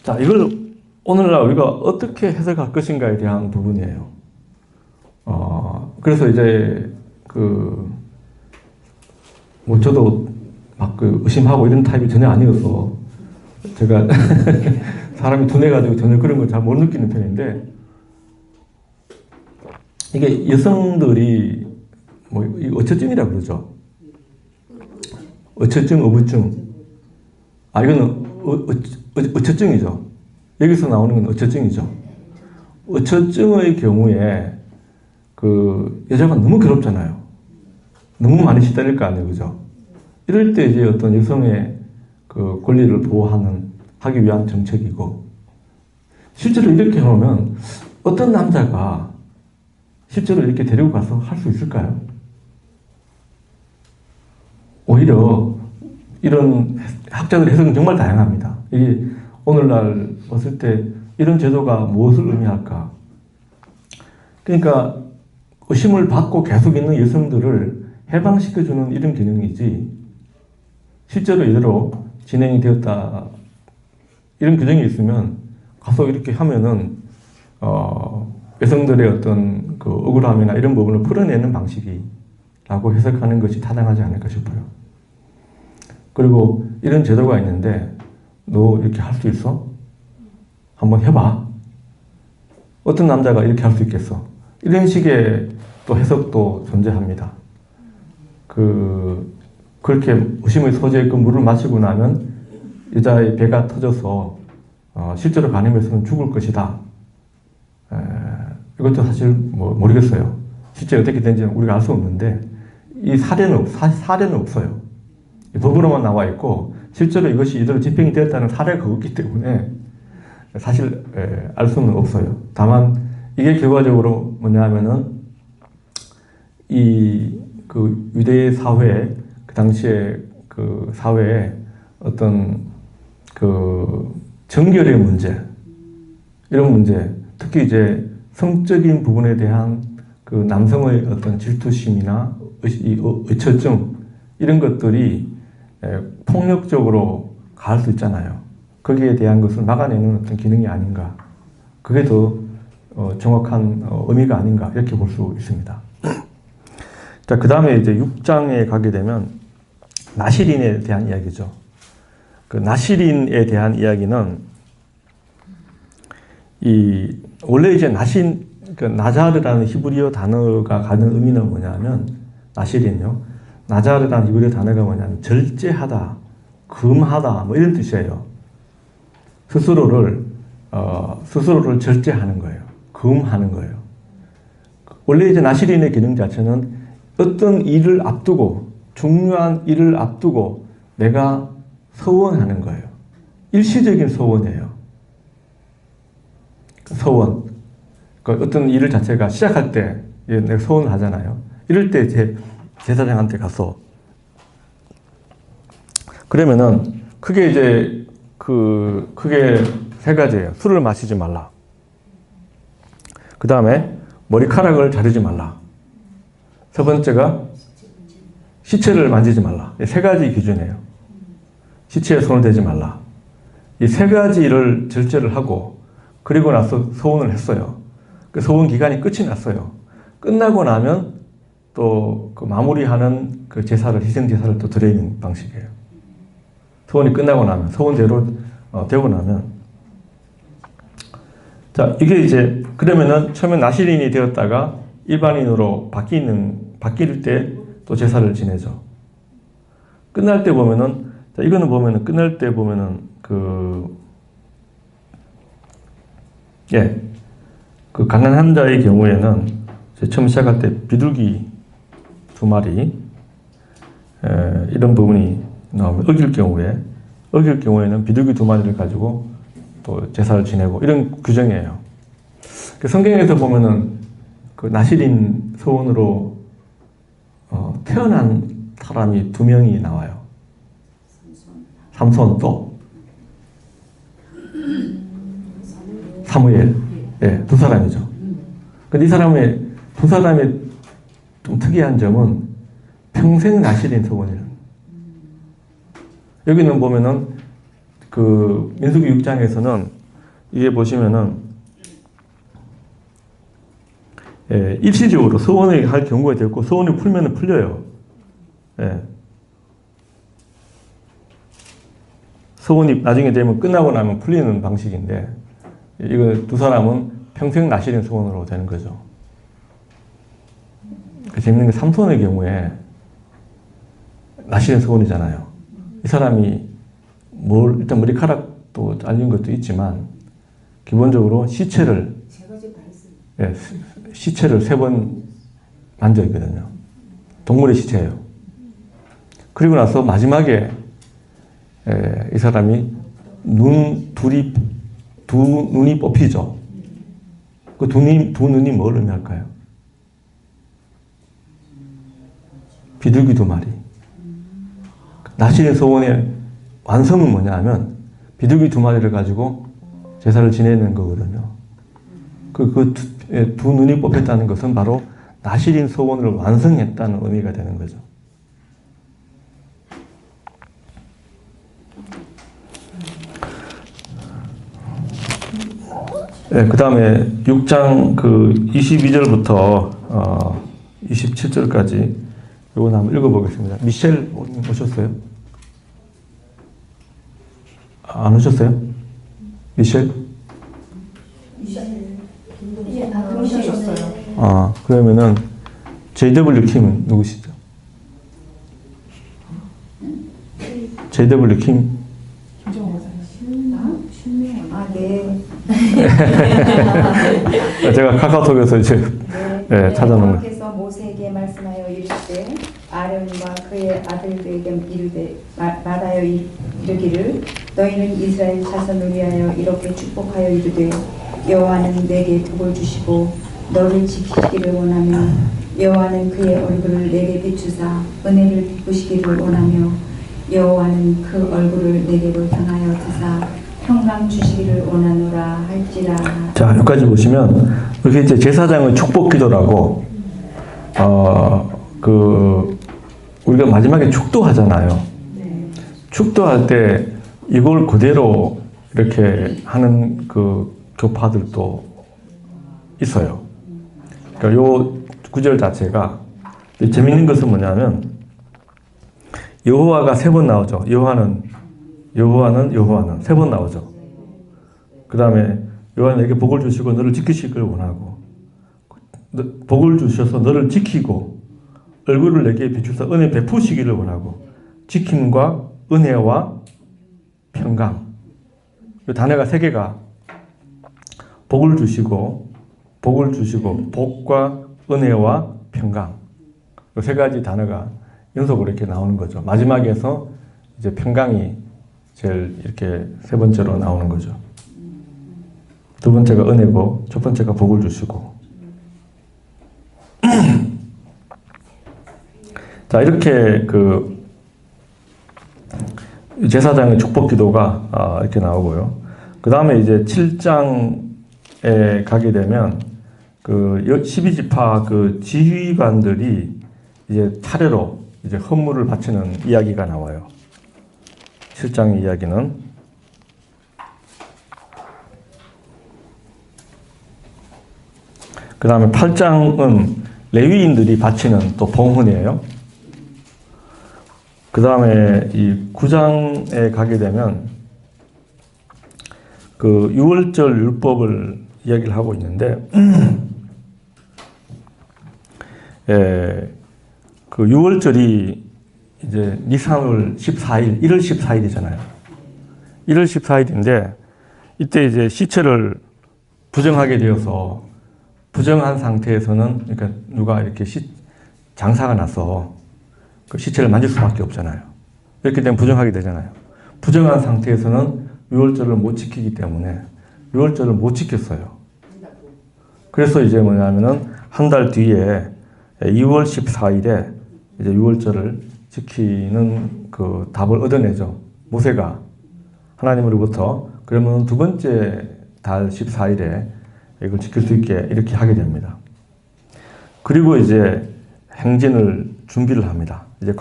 A: 자, 이걸 오늘날 우리가 어떻게 해석할 것인가에 대한 부분이에요. 그래서 이제 저도 막 의심하고 이런 타입이 전혀 아니어서 제가 사람이 둔해가지고 전혀 그런 걸 잘 못 느끼는 편인데, 이게 여성들이 어처증이라고 그러죠. 어처증, 어부증. 이거는 어처증이죠. 여기서 나오는 건 어처증이죠. 어처증의 경우에 여자가 너무 괴롭잖아요. 너무 많이 시달릴 거 아니에요. 그죠? 이럴 때 이제 어떤 여성의 권리를 하기 위한 정책이고, 실제로 이렇게 해놓으면 어떤 남자가 실제로 이렇게 데리고 가서 할 수 있을까요? 오히려 이런 학자들의 해석은 정말 다양합니다. 이게 오늘날 봤을 때 이런 제도가 무엇을 의미할까? 그러니까 의심을 받고 계속 있는 여성들을 해방시켜주는 이런 기능이지, 실제로 이대로 진행이 되었다, 이런 규정이 있으면 가서 이렇게 하면은 여성들의 어떤 억울함이나 이런 부분을 풀어내는 방식이라고 해석하는 것이 타당하지 않을까 싶어요. 그리고 이런 제도가 있는데 너 이렇게 할 수 있어? 한번 해봐. 어떤 남자가 이렇게 할 수 있겠어? 이런 식의 또 해석도 존재합니다. 그렇게 의심의 소재의 물을 마시고 나면 여자의 배가 터져서 실제로 간음했으면 죽을 것이다. 이것도 사실 모르겠어요. 실제 어떻게 된지는 우리가 알 수 없는데 이 사례는 없어요. 법으로만 나와 있고 실제로 이것이 이대로 집행이 되었다는 사례가 없기 때문에 사실 알 수는 없어요. 다만 이게 결과적으로 뭐냐 하면은 유대 사회, 그 당시에 사회에 어떤 정결의 문제, 이런 문제, 특히 이제 성적인 부분에 대한 남성의 어떤 질투심이나 의처증, 이런 것들이 폭력적으로 가할 수 있잖아요. 거기에 대한 것을 막아내는 어떤 기능이 아닌가. 그게 더 정확한 의미가 아닌가, 이렇게 볼 수 있습니다. 자, 그 다음에 이제 6장에 가게 되면 나실인에 대한 이야기죠. 나실인에 대한 이야기는 원래 이제 그 나자르라는 히브리어 단어가 가진 의미는 뭐냐면 나시린요. 나자르라는 히브리어 단어가 뭐냐면 절제하다, 금하다 뭐 이런 뜻이에요. 스스로를 절제하는 거예요. 금하는 거예요. 원래 이제 나시린의 기능 자체는 어떤 일을 앞두고 중요한 일을 앞두고 내가 서원하는 거예요. 일시적인 서원이에요. 서원. 그 어떤 일을 자체가 시작할 때 내가 서원을 하잖아요. 이럴 때 제사장한테 가서 그러면은 크게 이제 크게 세 가지예요. 술을 마시지 말라. 그 다음에 머리카락을 자르지 말라. 세 번째가 시체를 만지지 말라. 이 세 가지 기준이에요. 시체에 손을 대지 말라. 이 세 가지를 절제를 하고 그리고 나서 서원을 했어요. 그 서원 기간이 끝이 났어요. 끝나고 나면 또 그 마무리하는 그 제사를, 희생 제사를 또 드리는 방식이에요. 서원이 끝나고 나면, 서원대로 되고 나면. 자, 이게 이제, 그러면은 처음에 나시린이 되었다가 일반인으로 바뀔 때 또 제사를 지내죠. 끝날 때 보면은, 자, 이거는 보면은, 끝날 때 보면은, 그 가난한 자의 경우에는 처음 시작할 때 비둘기 2마리, 이런 부분이 나오면 어길 경우에는 비둘기 2마리를 가지고 또 제사를 지내고 이런 규정이에요. 성경에서 보면은 그 나시린 서원으로 태어난 사람이 2명이 나와요. 삼손 또 사무엘, 예, 2사람이죠. 근데 이 두 사람의 좀 특이한 점은 평생 나시린 서원이에요. 여기는 보면은 그 민수기 6장에서는 이게 보시면은 일시적으로 서원을 할 경우가 됐고 서원을 풀면은 풀려요. 예. 서원이 나중에 되면 끝나고 나면 풀리는 방식인데 이거 2사람은 평생 나시린 서원으로 되는 거죠. 재밌는 게 삼손의 경우에 나시린 서원이잖아요. 이 사람이 일단 머리카락도 잘린 것도 있지만 기본적으로 시체를 3번 만져 있거든요. 동물의 시체예요. 그리고 나서 마지막에 이 사람이 두 눈이 뽑히죠. 그 두 눈이 뭘 의미할까요? 비둘기 2마리. 나시린 서원의 완성은 뭐냐 하면 비둘기 2마리를 가지고 제사를 지내는 거거든요. 두 눈이 뽑혔다는 것은 바로 나시린 서원을 완성했다는 의미가 되는 거죠. 네, 그 다음에 6장 22절부터 27절까지 이거 한번 읽어보겠습니다. 미셸 오셨어요? 안 오셨어요? 미셸? 오셨어요. 그러면은 JW 킴은 누구시죠? JW 킴?
B: 네.
A: 제가 카카오톡에서 이제 찾아놓은 거.
B: 여호와께서 모세에게 말씀하여 이르시되 아론과 그의 아들들에게 말하여 이르기를 너희는 이스라엘 자손을 위하여 이렇게 축복하여 이르되 여호와는 내게 복을 주시고 너를 지키기를 원하며 여호와는 그의 얼굴을 내게 비추사 은혜를 베푸시기를 원하며 여호와는 그 얼굴을 내게로 향하여 드사 평강 주시기를 원하노라 할지라.
A: 자, 여기까지 보시면 이렇게 이제 제사장의 축복 기도라고 우리가 마지막에 축도하잖아요. 축도할 때 이걸 그대로 이렇게 하는 그 교파들도 있어요. 그러니까 요 구절 자체가 재밌는 것은 뭐냐면 여호와가 3번 나오죠. 여호와는 3번 나오죠. 그 다음에 여호와는 내게 복을 주시고 너를 지키시길 원하고 복을 주셔서 너를 지키고 얼굴을 내게 비추사 은혜 베푸시기를 원하고 지킴과 은혜와 평강. 이 단어가 세 개가 복을 주시고 복과 은혜와 평강. 이 세 가지 단어가 연속으로 이렇게 나오는 거죠. 마지막에서 이제 평강이 제일 이렇게 세 번째로 나오는 거죠. 두 번째가 은혜고 첫 번째가 복을 주시고. 자, 이렇게 그 제사장의 축복 기도가 이렇게 나오고요. 그 다음에 이제 7장에 가게 되면 그 12지파 그 지휘관들이 이제 차례로 이제 헌물을 바치는 이야기가 나와요. 7장의 이야기는 그 다음에 8장은 레위인들이 바치는 또 봉헌이에요. 그 다음에 이 9장에 가게 되면 그 유월절 율법을 이야기를 하고 있는데 그 유월절이 이제 니산월 14일, 1월 14일이잖아요. 1월 14일인데 이때 이제 시체를 부정하게 되어서 부정한 상태에서는 그러니까 누가 이렇게 장사가 나서 그 시체를 만질 수밖에 없잖아요. 이렇게 되면 부정하게 되잖아요. 부정한 상태에서는 유월절을 못 지키기 때문에 유월절을 못 지켰어요. 그래서 이제 뭐냐면은 한 달 뒤에 2월 14일에 이제 유월절을 지키는 그 답을 얻어내죠. 모세가 하나님으로부터 그러면 두 번째 달 14일에 이걸 지킬 수 있게 이렇게 하게 됩니다. 그리고 이제 행진을 준비를 합니다. 이제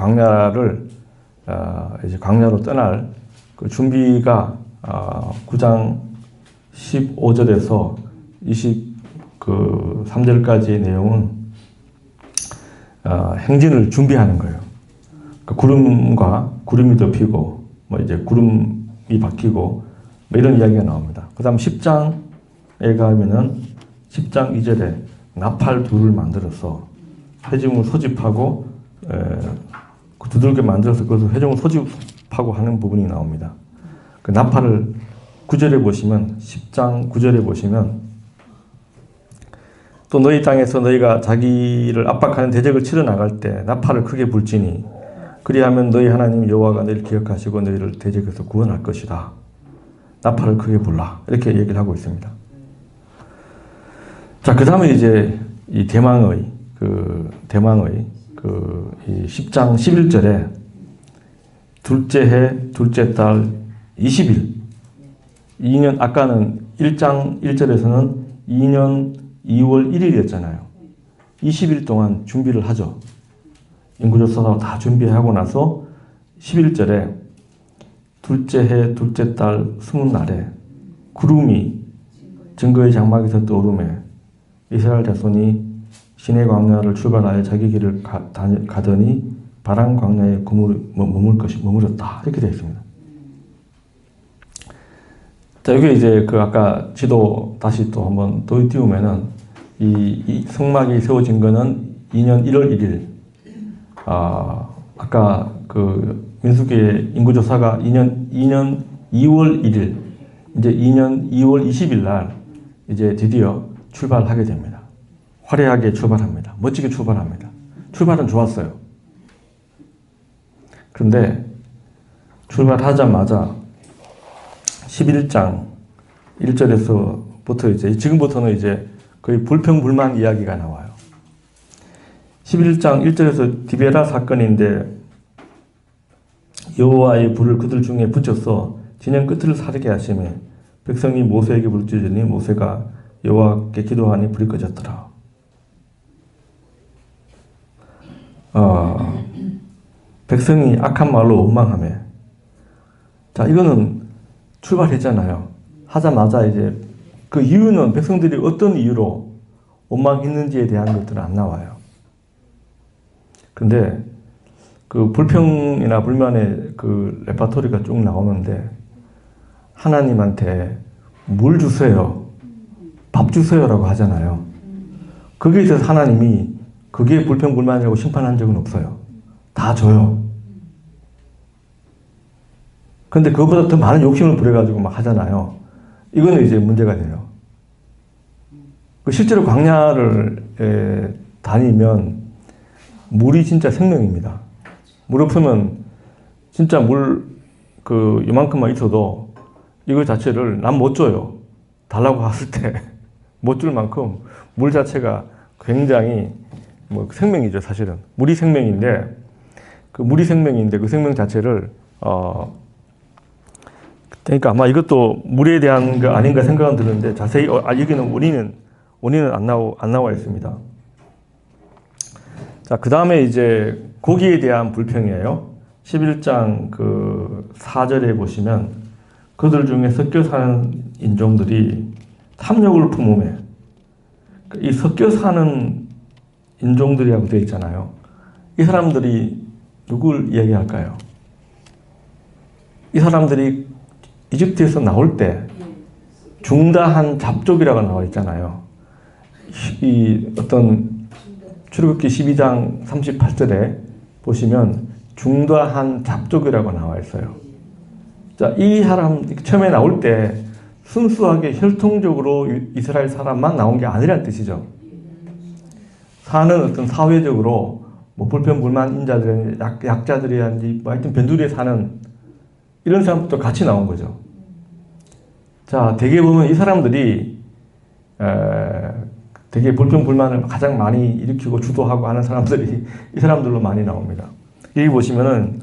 A: 광야로 떠날 그 준비가 9장 15절에서 23절까지의 내용은 행진을 준비하는 거예요. 그 구름이 덮이고 뭐 이제 구름이 바뀌고 뭐 이런 이야기가 나옵니다. 그다음 10장에 가면은 10장 2절에 나팔 둘을 만들어서 회중을 소집하고 그 두들겨 만들어서 그것을 회중을 소집하고 하는 부분이 나옵니다. 그 나팔을 9절에 보시면 10장 9절에 보시면 또 너희 땅에서 너희가 자기를 압박하는 대적을 치러 나갈 때 나팔을 크게 불지니 그리하면 너희 하나님 여호와가 너희를 기억하시고 너희를 대적에서 구원할 것이다. 나팔을 크게 불라. 이렇게 얘기를 하고 있습니다. 자, 그 다음에 이제 이 대망의 이 10장 11절에 둘째 해, 둘째 달 20일 2년, 아까는 1장 1절에서는 2년 2월 1일이었잖아요. 20일 동안 준비를 하죠. 인구조사하고 다 준비하고 나서 11절에 둘째 해, 둘째 달 20날에 구름이 증거의 장막에서 떠오르매 이스라엘 자손이 시내 광야를 출발하여 자기 길을 가더니 바람 광야에 머물렀다. 이렇게 되어 있습니다. 자, 여기 이제 그 아까 지도 다시 또 한번 더 띄우면은 이 성막이 세워진 거는 2년 1월 1일. 아까 그 민수기의 인구조사가 2년 2월 1일. 이제 2년 2월 20일 날 이제 드디어 출발하게 됩니다. 화려하게 출발합니다. 멋지게 출발합니다. 출발은 좋았어요. 그런데 출발하자마자 11장 1절에서부터 이제 지금부터는 이제 거의 불평불만 이야기가 나와요. 11장 1절에서 디베라 사건인데 여호와의 불을 그들 중에 붙여서 진영 끝을 사르게 하시며 백성이 모세에게 물질더니 모세가 여호와께 기도하니 불이 꺼졌더라. 백성이 악한 말로 원망하며 자, 이거는 출발했잖아요. 하자마자 이제 그 이유는 백성들이 어떤 이유로 원망했는지에 대한 것들은 안 나와요. 근데 그 불평이나 불만의 그 레파토리가 쭉 나오는데 하나님한테 물 주세요. 밥 주세요라고 하잖아요. 거기에 대해서 하나님이 그게 불평불만이라고 심판한 적은 없어요. 다 줘요. 근데 그것보다 더 많은 욕심을 부려가지고 막 하잖아요. 이거는 이제 문제가 돼요. 실제로 광야를 다니면 물이 진짜 생명입니다. 물 없으면 진짜 이만큼만 있어도 이거 자체를 난 못 줘요. 달라고 했을 때 못 줄 만큼 물 자체가 굉장히 생명이죠, 사실은. 물이 생명인데 그 생명 자체를 그러니까 아마 이것도 물에 대한 거 아닌가 생각은 드는데 자세히 여기는 원인은 안 나와 있습니다. 자, 그 다음에 이제 고기에 대한 불평이에요. 11장 4절에 보시면 그들 중에 섞여 사는 인종들이 탐욕을 품음에, 이 섞여 사는 인종들이라고 되어 있잖아요. 이 사람들이 누굴 이야기할까요? 이 사람들이 이집트에서 나올 때 중다한 잡족이라고 나와 있잖아요. 이 어떤 출애굽기 12장 38절에 보시면 중다한 잡족이라고 나와 있어요. 자, 이 사람 처음에 나올 때 순수하게 혈통적으로 이스라엘 사람만 나온 게 아니라는 뜻이죠. 사는 어떤 사회적으로 불평불만 인자들, 약자들이란지 하여튼 변두리에 사는 이런 사람부터 같이 나온 거죠. 자, 대개 보면 이 사람들이 되게 불평불만을 가장 많이 일으키고 주도하고 하는 사람들이 이 사람들로 많이 나옵니다. 여기 보시면은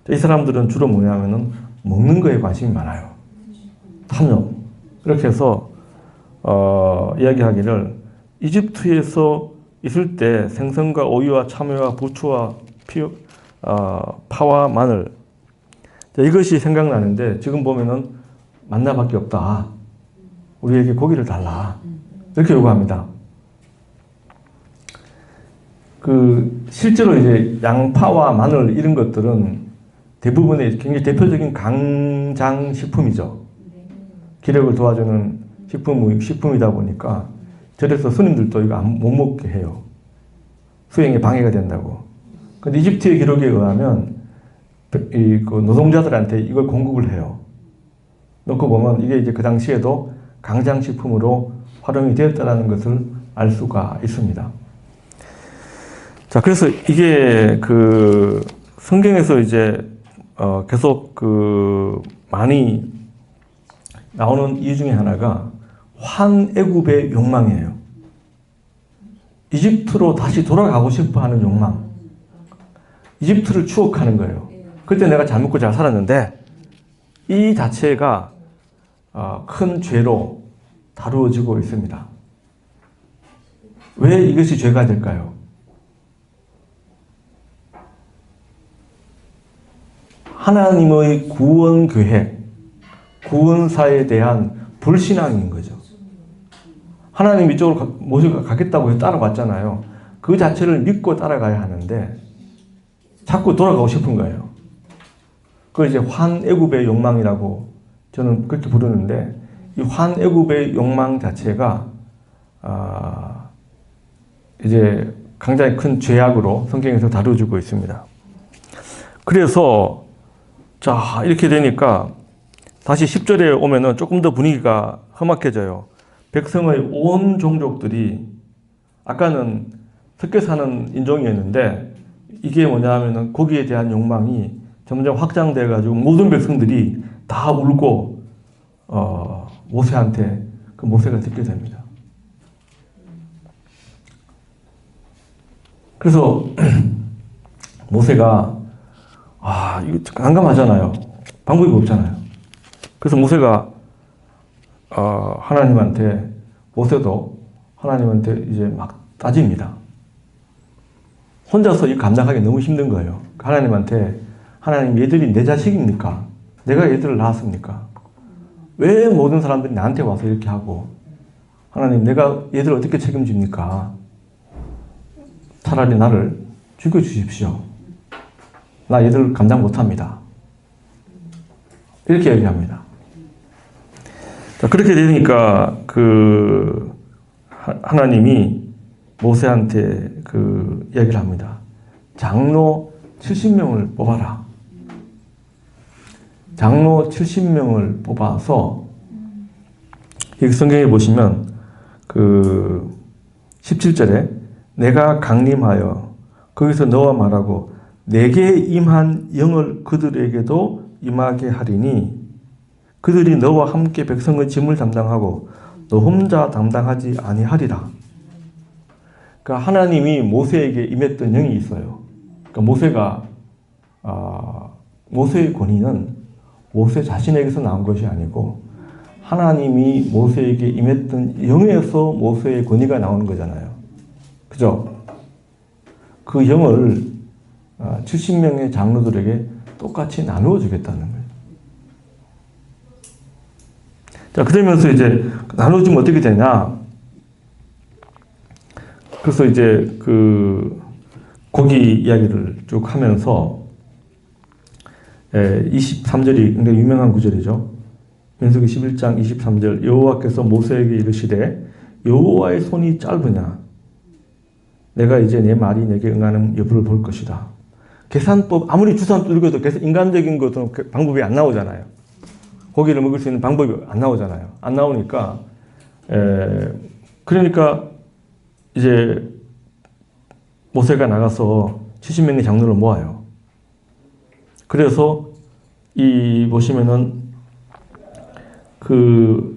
A: 이 사람들은 주로 뭐냐면은 먹는 거에 관심이 많아요. 탐욕. 그렇게 해서 이야기하기를 이집트에서 있을 때 생선과 오이와 참외와 부추와 파와 마늘, 이것이 생각나는데 지금 보면은 만나밖에 없다. 우리에게 고기를 달라. 이렇게 요구합니다. 실제로 이제 양파와 마늘 이런 것들은 대부분의 굉장히 대표적인 강장식품이죠. 기력을 도와주는 식품이다 보니까 절에서 스님들도 이거 못 먹게 해요. 수행에 방해가 된다고. 근데 이집트의 기록에 의하면 노동자들한테 이걸 공급을 해요. 놓고 보면 이게 이제 그 당시에도 강장식품으로 활용이 되었다는 것을 알 수가 있습니다. 자, 그래서 이게 성경에서 이제 계속 많이 나오는 이유 중에 하나가 환애굽의 욕망이에요. 이집트로 다시 돌아가고 싶어 하는 욕망. 이집트를 추억하는 거예요. 그때 내가 잘 먹고 잘 살았는데 이 자체가 큰 죄로 다루어지고 있습니다. 왜 이것이 죄가 될까요? 하나님의 구원 계획, 구원사에 대한 불신앙인 거죠. 하나님 이쪽으로 모세가 가겠다고 해서 따라갔잖아요. 그 자체를 믿고 따라가야 하는데 자꾸 돌아가고 싶은 거예요. 그걸 이제 환애굽의 욕망이라고 저는 그렇게 부르는데 이 환애굽의 욕망 자체가 이제 굉장히 큰 죄악으로 성경에서 다루어지고 있습니다. 그래서 자, 이렇게 되니까 다시 10절에 오면은 조금 더 분위기가 험악해져요. 백성의 온 종족들이 아까는 섞여 사는 인종이었는데 이게 뭐냐 하면은 거기에 대한 욕망이 점점 확장돼 가지고 모든 백성들이 다 울고 모세한테 모세가 듣게 됩니다. 그래서 모세가 이거 난감하잖아요. 방법이 없잖아요. 그래서 모세가 모세도 하나님한테 이제 막 따집니다. 혼자서 이 감당하기 너무 힘든 거예요. 하나님한테 하나님 얘들이 내 자식입니까? 내가 얘들을 낳았습니까? 왜 모든 사람들이 나한테 와서 이렇게 하고 하나님 내가 얘들을 어떻게 책임집니까? 차라리 나를 죽여주십시오. 나 얘들 감당 못합니다. 이렇게 얘기합니다. 자, 그렇게 되니까 하나님이 모세한테 그 이야기를 합니다. 장로 70명을 뽑아라. 장로 70명을 뽑아서 여기 성경에 보시면 그 17절에 내가 강림하여 거기서 너와 말하고 내게 임한 영을 그들에게도 임하게 하리니 그들이 너와 함께 백성의 짐을 담당하고 너 혼자 담당하지 아니하리라. 그러니까 하나님이 모세에게 임했던 영이 있어요. 그러니까 모세의 권위는 모세 자신에게서 나온 것이 아니고 하나님이 모세에게 임했던 영에서 모세의 권위가 나오는 거잖아요. 그죠? 그 영을 70명의 장로들에게 똑같이 나누어 주겠다는 거예요. 자, 그러면서 이제 나눠주면 어떻게 되냐? 그래서 이제 그 고기 이야기를 쭉 하면서 23절이 굉장히 유명한 구절이죠. 민수기 11장 23절 여호와께서 모세에게 이르시되 여호와의 손이 짧으냐? 내가 이제 내 말이 내게 응하는 여부를 볼 것이다. 계산법 아무리 주산 뚫고도 인간적인 것은 방법이 안 나오잖아요. 고기를 먹을 수 있는 방법이 안 나오잖아요. 안 나오니까 그러니까 이제 모세가 나가서 70명의 장로를 모아요. 그래서 이 보시면은 그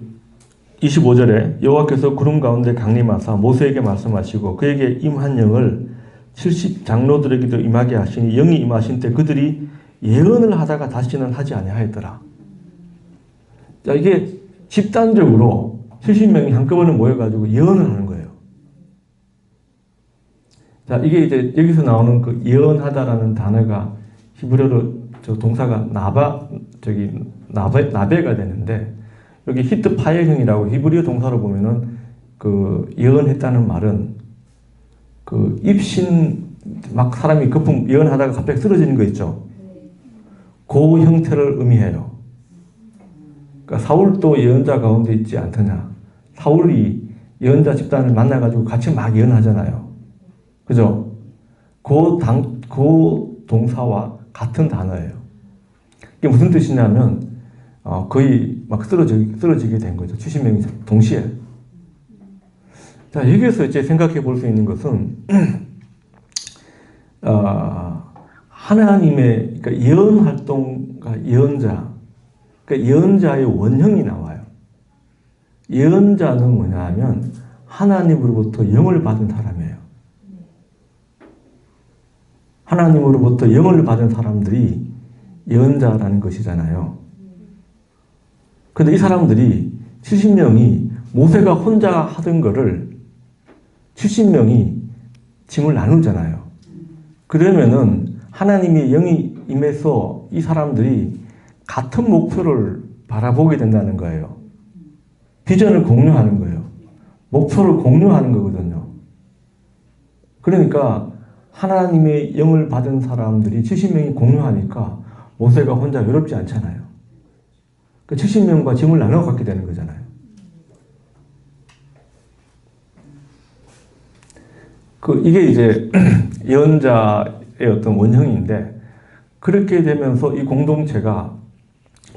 A: 25절에 여호와께서 구름 가운데 강림하사 모세에게 말씀하시고 그에게 임한 영을 70 장로들에게도 임하게 하시니 영이 임하신 때 그들이 예언을 하다가 다시는 하지 아니하였더라. 자, 이게 집단적으로 70명이 한꺼번에 모여가지고 예언을 하는 거예요. 자, 이게 이제 여기서 나오는 그 예언하다라는 단어가 히브리어로 저 동사가 나베가 되는데 여기 히트 파엘형이라고 히브리어 동사로 보면은 그 예언했다는 말은 그 입신 막 사람이 거품 예언하다가 갑자기 쓰러지는 거 있죠. 그 형태를 의미해요. 그러니까 사울도 예언자 가운데 있지 않더냐. 사울이 예언자 집단을 만나가지고 같이 막 예언하잖아요. 그죠? 그 동사와 같은 단어예요. 이게 무슨 뜻이냐면 거의 막 쓰러지게 된 거죠. 70명이 동시에. 자, 여기에서 이제 생각해 볼 수 있는 것은 하나님의 그러니까 예언 활동과 예언자, 그러니까 예언자의 원형이 나와요. 예언자는 뭐냐 하면 하나님으로부터 영을 받은 사람이에요. 하나님으로부터 영을 받은 사람들이 예언자라는 것이잖아요. 그런데 이 사람들이 70명이 모세가 혼자 하던 거를 70명이 짐을 나누잖아요. 그러면은 하나님의 영이 임해서 이 사람들이 같은 목표를 바라보게 된다는 거예요. 비전을 공유하는 거예요. 목표를 공유하는 거거든요. 그러니까 하나님의 영을 받은 사람들이 70명이 공유하니까 모세가 혼자 외롭지 않잖아요. 그 70명과 짐을 나눠 갖게 되는 거잖아요. 이게 이제 예언자의 어떤 원형인데 그렇게 되면서 이 공동체가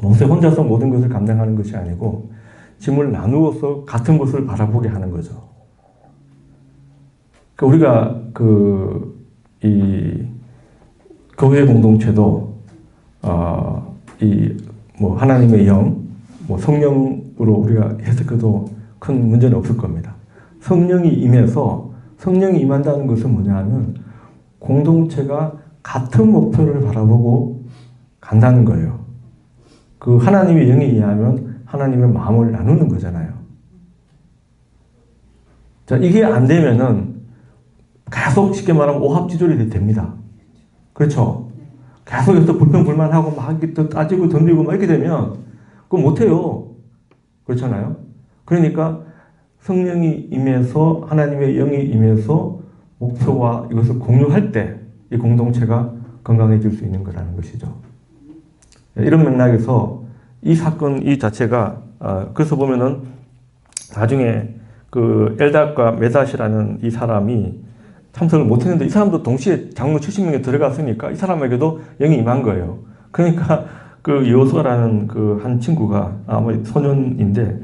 A: 모세 혼자서 모든 것을 감당하는 것이 아니고 짐을 나누어서 같은 것을 바라보게 하는 거죠. 우리가 이 교회 공동체도 하나님의 영, 성령으로 우리가 해석해도 큰 문제는 없을 겁니다. 성령이 임해서 성령이 임한다는 것은 뭐냐 하면 공동체가 같은 목표를 바라보고 간다는 거예요. 그 하나님의 영에 의하면 하나님의 마음을 나누는 거잖아요. 자, 이게 안 되면은 계속 쉽게 말하면 오합지졸이 됩니다. 그렇죠? 계속해서 불평불만하고 막 따지고 던지고 막 이렇게 되면 그거 못해요. 그렇잖아요? 그러니까 성령이 임해서 하나님의 영이 임해서 목표와 이것을 공유할 때 이 공동체가 건강해질 수 있는 거라는 것이죠. 이런 맥락에서 이 사건 이 자체가 그래서 보면은 나중에 그 엘닷과 메닷이라는 이 사람이 참석을 못했는데 이 사람도 동시에 장로 70명에 들어갔으니까 이 사람에게도 영이 임한 거예요. 그러니까 그 여호수아라는 그 한 친구가 아마 소년인데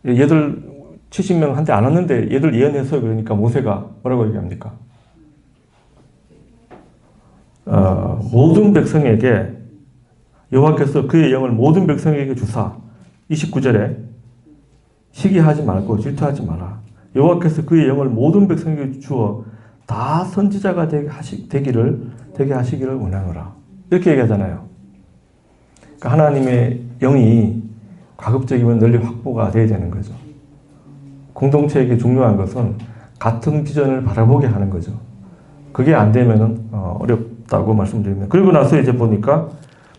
A: 얘들 70명 한테 안 왔는데 얘들 예언했어요. 그러니까 모세가 뭐라고 얘기합니까? 모든 백성에게 여호와께서 그의 영을 모든 백성에게 주사 29절에 시기하지 말고 질투하지 마라. 여호와께서 그의 영을 모든 백성에게 주어 다 선지자가 되게 하시기를 원하노라. 이렇게 얘기하잖아요. 그러니까 하나님의 영이 가급적이면 널리 확보가 돼야 되는 거죠. 공동체에게 중요한 것은 같은 비전을 바라보게 하는 거죠. 그게 안 되면은 어렵다고 말씀드립니다. 그리고 나서 이제 보니까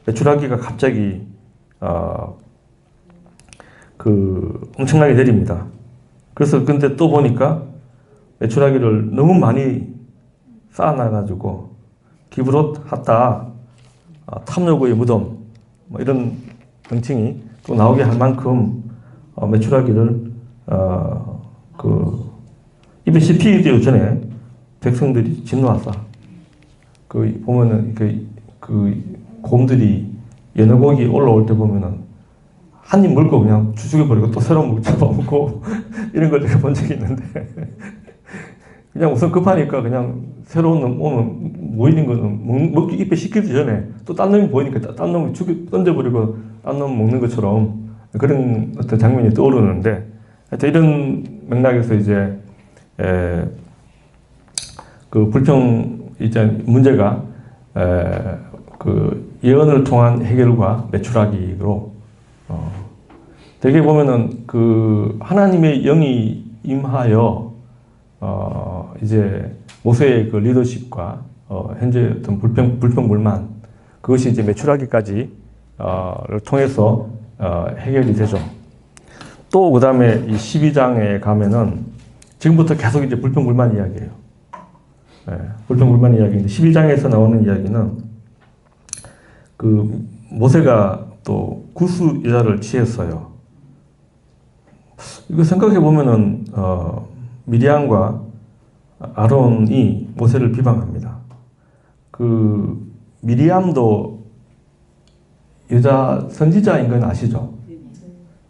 A: 메추라기가 갑자기 엄청나게 내립니다. 그래서 근데 또 보니까 메추라기를 너무 많이 쌓아놔가지고 기브롯 핫다 탐욕의 무덤 뭐 이런 명칭이 또 나오게 할 만큼 메추라기를 입에 씹히기 전에 백성들이 진노하사 보면은 그 곰들이 연어고기 올라올 때 보면은 한 입 물고 그냥 죽여버리고 또 새로운 물 잡아먹고 이런 걸 제가 본 적이 있는데 그냥 우선 급하니까 그냥 새로운 놈 오면 모이는 거는 먹기 입에 씹히기 전에 또 딴 놈이 보이니까 딴 놈을 던져버리고 딴 놈 먹는 것처럼 그런 어떤 장면이 떠오르는데 하여튼 이런 맥락에서 이제 그 불평 이제 문제가 그 예언을 통한 해결과 메추라기로 되게 보면은 그 하나님의 영이 임하여 이제 모세의 그 리더십과 현재 어떤 불평불만 그것이 이제 메추라기까지를 통해서 해결이 되죠. 또 그 다음에 이 12장에 가면은 지금부터 계속 이제 불평불만 이야기예요. 불평불만 이야기인데 11장에서 나오는 이야기는 그 모세가 또 구스 여자를 취했어요. 이거 생각해 보면은 미리암과 아론이 모세를 비방합니다. 그 미리암도 여자 선지자인 건 아시죠?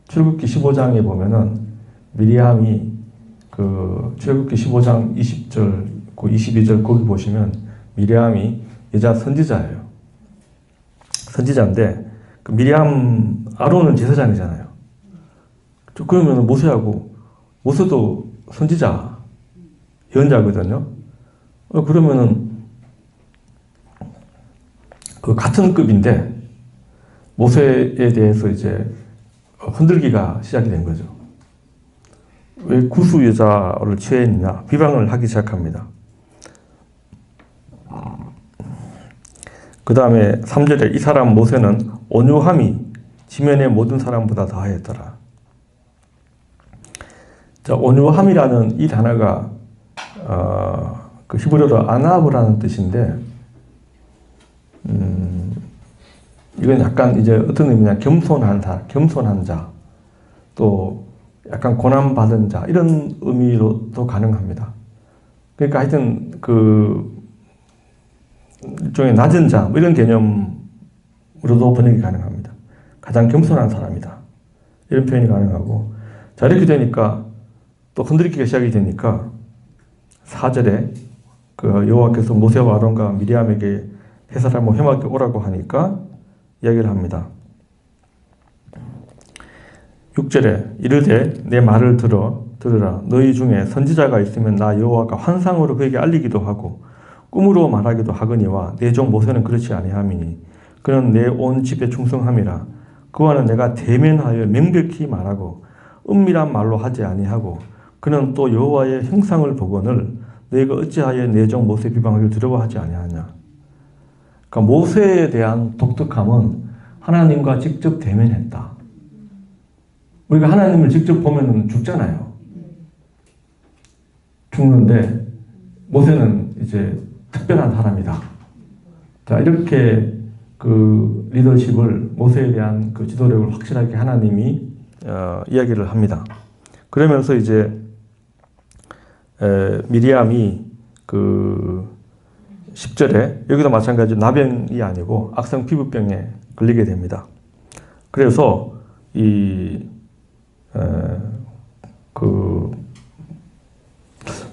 A: 출애굽기 15장에 보면은 미리암이 그 출애굽기 15장 20절, 22절 거기 보시면 미리암이 여자 선지자예요. 선지자인데 그 미리암 아론은 제사장이잖아요. 그러면 모세도 선지자, 예언자거든요. 그러면은 그 같은 급인데 모세에 대해서 이제 흔들기가 시작이 된 거죠. 왜 구수 여자를 취했느냐 비방을 하기 시작합니다. 그 다음에 3절에 이 사람 모세는 온유함이 지면의 모든 사람보다 더하였더라. 자, 온유함이라는 이 단어가 그 히브리어로 아나브라는 뜻인데 이건 약간 이제 어떤 의미냐 겸손한 자, 또 약간 고난받은 자 이런 의미로도 가능합니다. 그러니까 하여튼 그 일종의 낮은 자 뭐 이런 개념으로도 번역이 가능합니다. 가장 겸손한 사람이다 이런 표현이 가능하고 자 이렇게 되니까 또 흔들리기가 시작이 되니까 4절에 그 여호와께서 모세와 아론과 미리암에게 해산하고 회막에 오라고 하니까 이야기를 합니다. 6절에 이르되 내 말을 들으라. 너희 중에 선지자가 있으면 나 여호와가 환상으로 그에게 알리기도 하고 꿈으로 말하기도 하거니와 내 종 모세는 그렇지 아니함이니 그는 내 온 집에 충성함이라. 그와는 내가 대면하여 명백히 말하고 은밀한 말로 하지 아니하고 그는 또 여호와의 형상을 보거늘 너희가 어찌하여 내 종 모세 비방하기를 두려워하지 아니하냐. 그러니까 모세에 대한 독특함은 하나님과 직접 대면했다. 우리가 하나님을 직접 보면 죽잖아요. 죽는데 모세는 이제 특별한 사람이다. 자, 이렇게 그 리더십을 모세에 대한 그 지도력을 확실하게 하나님이 이야기를 합니다. 그러면서 이제 미리암이 그 10절에 여기도 마찬가지로 나병이 아니고 악성 피부병에 걸리게 됩니다. 그래서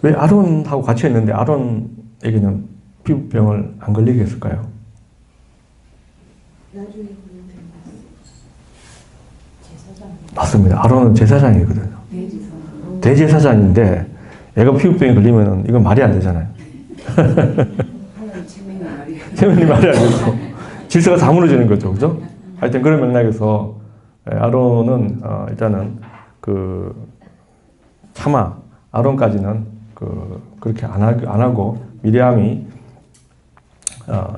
A: 왜 아론하고 같이 했는데 아론에게는 피부병을 안 걸리게 했을까요? 맞습니다. 아론은 제사장이거든요. 대제사장인데 얘가 피부병에 걸리면 이건 말이 안 되잖아요. 체면이 말이 안 되죠. 질서가 다 무너지는 거죠. 그죠? 하여튼 그런 맥락에서 아론은 일단은 차마 아론까지는 그렇게 안 하고 미리암이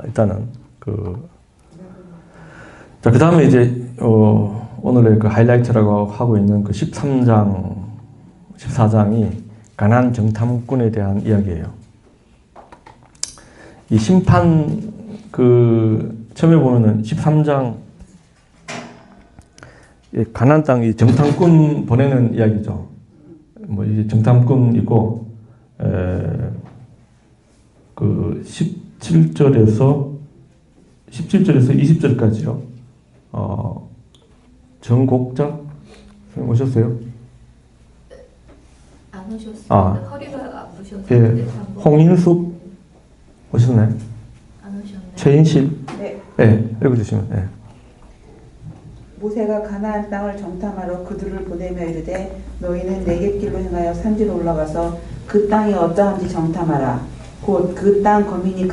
A: 일단은 자, 그 다음에 이제 오늘의 그 하이라이트라고 하고 있는 그 13장, 14장이 가나안 정탐꾼에 대한 이야기예요. 이 심판 처음에 보면은 13장 가나안 땅 이 정탐꾼 보내는 이야기죠. 뭐 이제 정탐꾼이고 그 17절에서 20절까지요. 정곡자 선생님 오셨어요?
C: 안 오셨어요. 허리가 아프셔서.
A: 예. 홍인숙 오셨나요?
C: 안 오셨나요?
A: 최인실.
B: 네.
A: 네, 읽어주시면. 네.
B: 모세가 가나안 땅을 정탐하러 그들을 보내며 이르되 너희는 네겝길로 행하여 산지로 올라가서 그 땅이 어떠한지 정탐하라. 곧 그 땅 거민이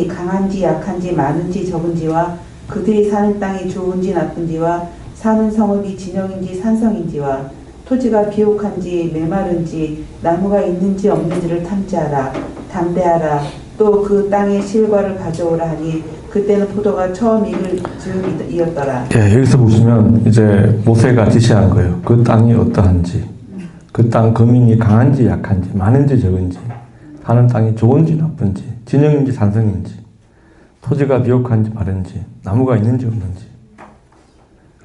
B: 강한지 약한지 많은지 적은지와 그들이 사는 땅이 좋은지 나쁜지와 사는 성읍이 진영인지 산성인지와 토지가 비옥한지 메마른지 나무가 있는지 없는지를 탐지하라. 담대하라. 또 그 땅의 실과를 가져오라 하니 그때는 포도가 처음 익을 즈음이었더라.
A: 예, 여기서 보시면 이제 모세가 지시한 거예요. 그 땅이 어떠한지, 그 땅 거민이 강한지 약한지, 많은지 적은지, 사는 땅이 좋은지 나쁜지, 진영인지 산성인지, 토지가 비옥한지 마른지, 나무가 있는지 없는지.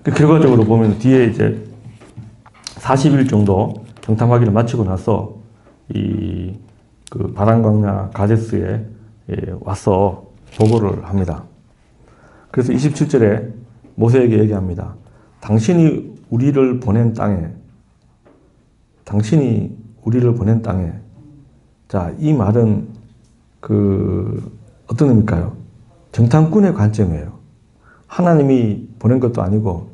A: 그 결과적으로 보면 뒤에 이제 40일 정도 정탐하기를 마치고 나서 그 바란광야 가데스에 와서 보고를 합니다. 그래서 27절에 모세에게 얘기합니다. 당신이 우리를 보낸 땅에 자, 이 말은 어떤 의미일까요? 정탐꾼의 관점이에요. 하나님이 보낸 것도 아니고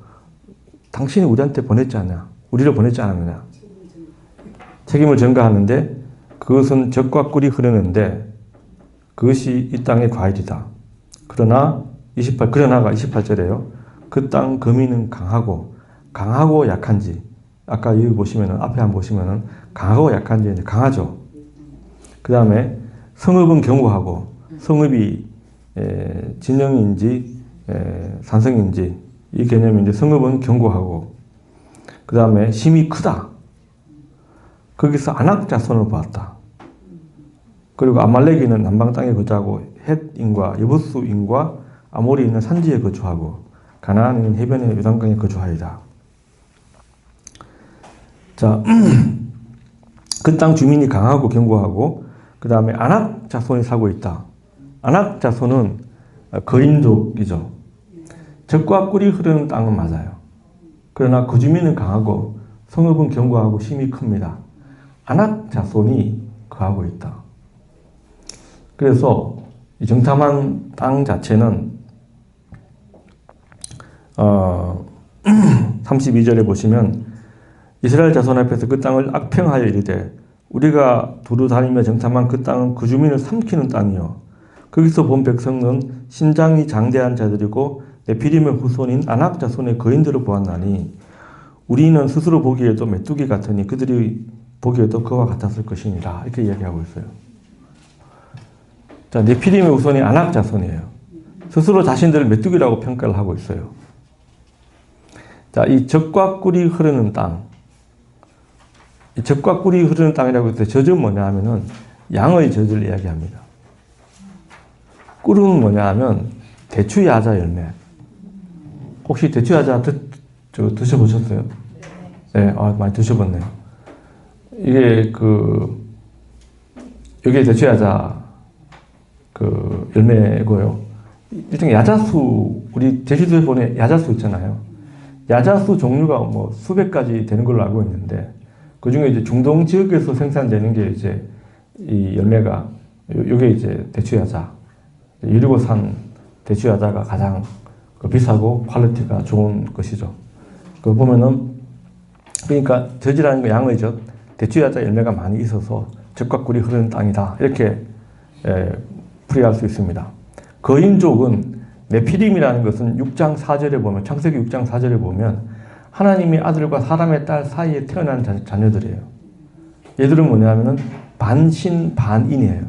A: 당신이 우리한테 보냈지 않냐? 우리를 보냈지 않았느냐? 책임을 전가하는데 그것은 젖과 꿀이 흐르는데 그것이 이 땅의 과일이다. 그러나가 28절에요. 그 땅 거민은 강하고 약한지, 아까 여기 보시면은, 앞에 한번 보시면은, 강하고 약한지, 강하죠. 그 다음에 성읍은 견고하고, 성읍이 진영인지, 산성인지, 이 개념이 이제 성읍은 견고하고, 그 다음에 힘이 크다. 거기서 아낙 자손을 보았다. 그리고 아말렉인은 남방 땅에 거주하고 헷인과 여부스인과 아모리 있는 산지에 거주하고 가나안인 해변의 요단강에 거주하이다. 자, 그 땅 주민이 강하고 견고하고 그 다음에 아낙 자손이 살고 있다. 아낙 자손은 거인족이죠. 젖과 꿀이 흐르는 땅은 맞아요. 그러나 그 주민은 강하고 성읍은 견고하고 힘이 큽니다. 아낙 자손이 거하고 있다. 그래서 이 정탐한 땅 자체는 32절에 보시면 이스라엘 자손 앞에서 그 땅을 악평하여 이르되 우리가 두루 다니며 정탐한 그 땅은 그 주민을 삼키는 땅이요 거기서 본 백성은 신장이 장대한 자들이고 네피림의 후손인 아낙 자손의 거인들을 보았나니 우리는 스스로 보기에도 메뚜기 같으니 그들이 보기에도 그와 같았을 것이니라. 이렇게 이야기하고 있어요. 자, 네피림의 후손이 아낙 자손이에요. 스스로 자신들을 메뚜기라고 평가를 하고 있어요. 자, 이 젖과 꿀이 흐르는 땅. 이 젖과 꿀이 흐르는 땅이라고 했을 때 젖은 뭐냐 하면은 양의 젖을 이야기합니다. 꿀은 뭐냐 하면 대추야자 열매. 혹시 대추야자 드셔보셨어요? 네, 많이 드셔봤네요. 이게 여기에 대추야자 열매고요. 일종의 야자수, 우리 제주도에 보면 야자수 있잖아요. 야자수 종류가 뭐 수백 가지 되는 걸로 알고 있는데, 그 중에 이제 중동 지역에서 생산되는 게 이제 이 열매가, 요게 이제 대추야자. 유리고산 대추야자가 가장 비싸고 퀄리티가 좋은 것이죠. 그 보면은, 그러니까 저지라는 거 양의죠. 대추야자 열매가 많이 있어서 젖과 꿀이 흐르는 땅이다. 이렇게 풀이할 수 있습니다. 거인족은 네피림이라는 것은 6장 4절에 보면, 창세기 6장 4절에 보면 하나님의 아들과 사람의 딸 사이에 태어난 자녀들이에요. 얘들은 뭐냐면은 반신반인이에요.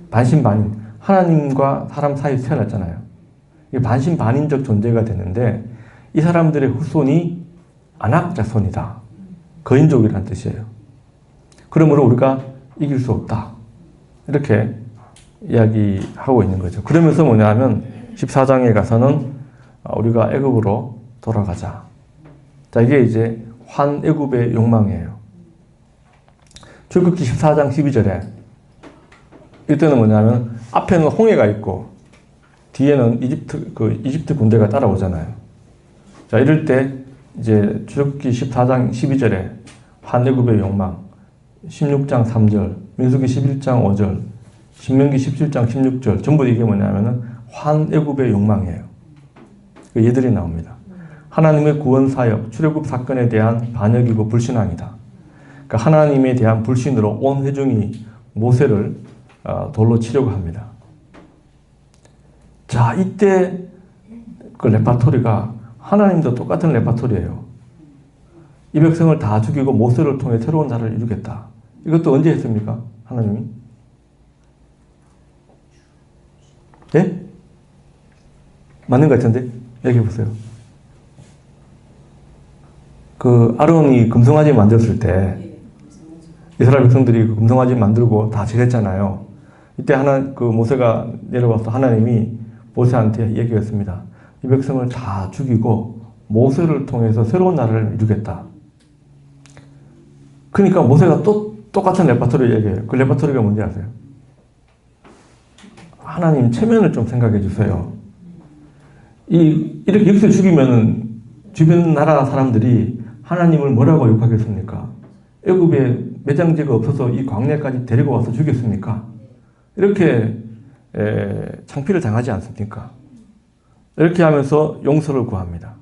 A: 반신반인. 하나님과 사람 사이에 태어났잖아요. 이게 반신반인적 존재가 되는데, 이 사람들의 후손이 안악자손이다. 거인족이라는 뜻이에요. 그러므로 우리가 이길 수 없다. 이렇게 이야기하고 있는 거죠. 그러면서 뭐냐면 14장에 가서는 우리가 애굽으로 돌아가자. 자, 이게 이제 환애굽의 욕망이에요. 출애굽기 14장 12절에 이때는 뭐냐면 앞에는 홍해가 있고 뒤에는 이집트 군대가 따라오잖아요. 자, 이럴 때 이제 출애굽기 14장 12절에 환애굽의 욕망, 16장 3절, 민수기 11장 5절, 신명기 17장 16절 전부 이게 뭐냐면은 환애굽의 욕망이에요. 얘들이 나옵니다. 하나님의 구원 사역, 출애굽 사건에 대한 반역이고 불신앙이다. 그러니까 하나님에 대한 불신으로 온 회중이 모세를 돌로 치려고 합니다. 자, 이때 그 레파토리가 하나님도 똑같은 레파토리예요. 이 백성을 다 죽이고 모세를 통해 새로운 나라를 이루겠다. 이것도 언제 했습니까? 하나님이? 예? 맞는 것 같은데? 얘기해 보세요. 아론이 금송아지 만들었을 때 이스라엘 백성들이 금송아지 만들고 다 지냈잖아요. 이때 모세가 내려와서 하나님이 모세한테 얘기했습니다. 이 백성을 다 죽이고 모세를 통해서 새로운 나라를 이루겠다. 그러니까 모세가 또 똑같은 레파토리를 얘기해요. 그 레파토리가 뭔지 아세요? 하나님 체면을 좀 생각해 주세요. 이렇게 여기서 죽이면은 주변 나라 사람들이 하나님을 뭐라고 욕하겠습니까? 애굽에 매장지가 없어서 이 광야까지 데리고 와서 죽였습니까? 이렇게 창피를 당하지 않습니까? 이렇게 하면서 용서를 구합니다.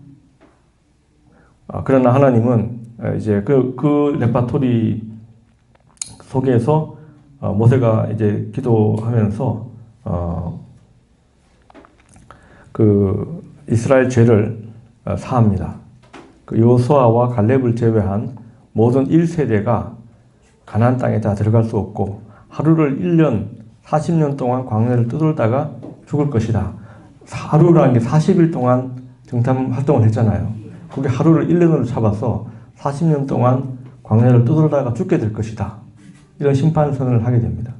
A: 그러나 하나님은 이제 그 레파토리 속에서 모세가 이제 기도하면서 이스라엘 죄를 사합니다. 여호수아와 갈렙을 제외한 모든 1세대가 가나안 땅에 다 들어갈 수 없고 하루를 1년 40년 동안 광야를 떠돌다가 죽을 것이다. 하루라는 게 40일 동안 정탐 활동을 했잖아요. 그게 하루를 1년으로 잡아서 40년 동안 광야를 떠돌다가 죽게 될 것이다. 이런 심판 선언을 하게 됩니다.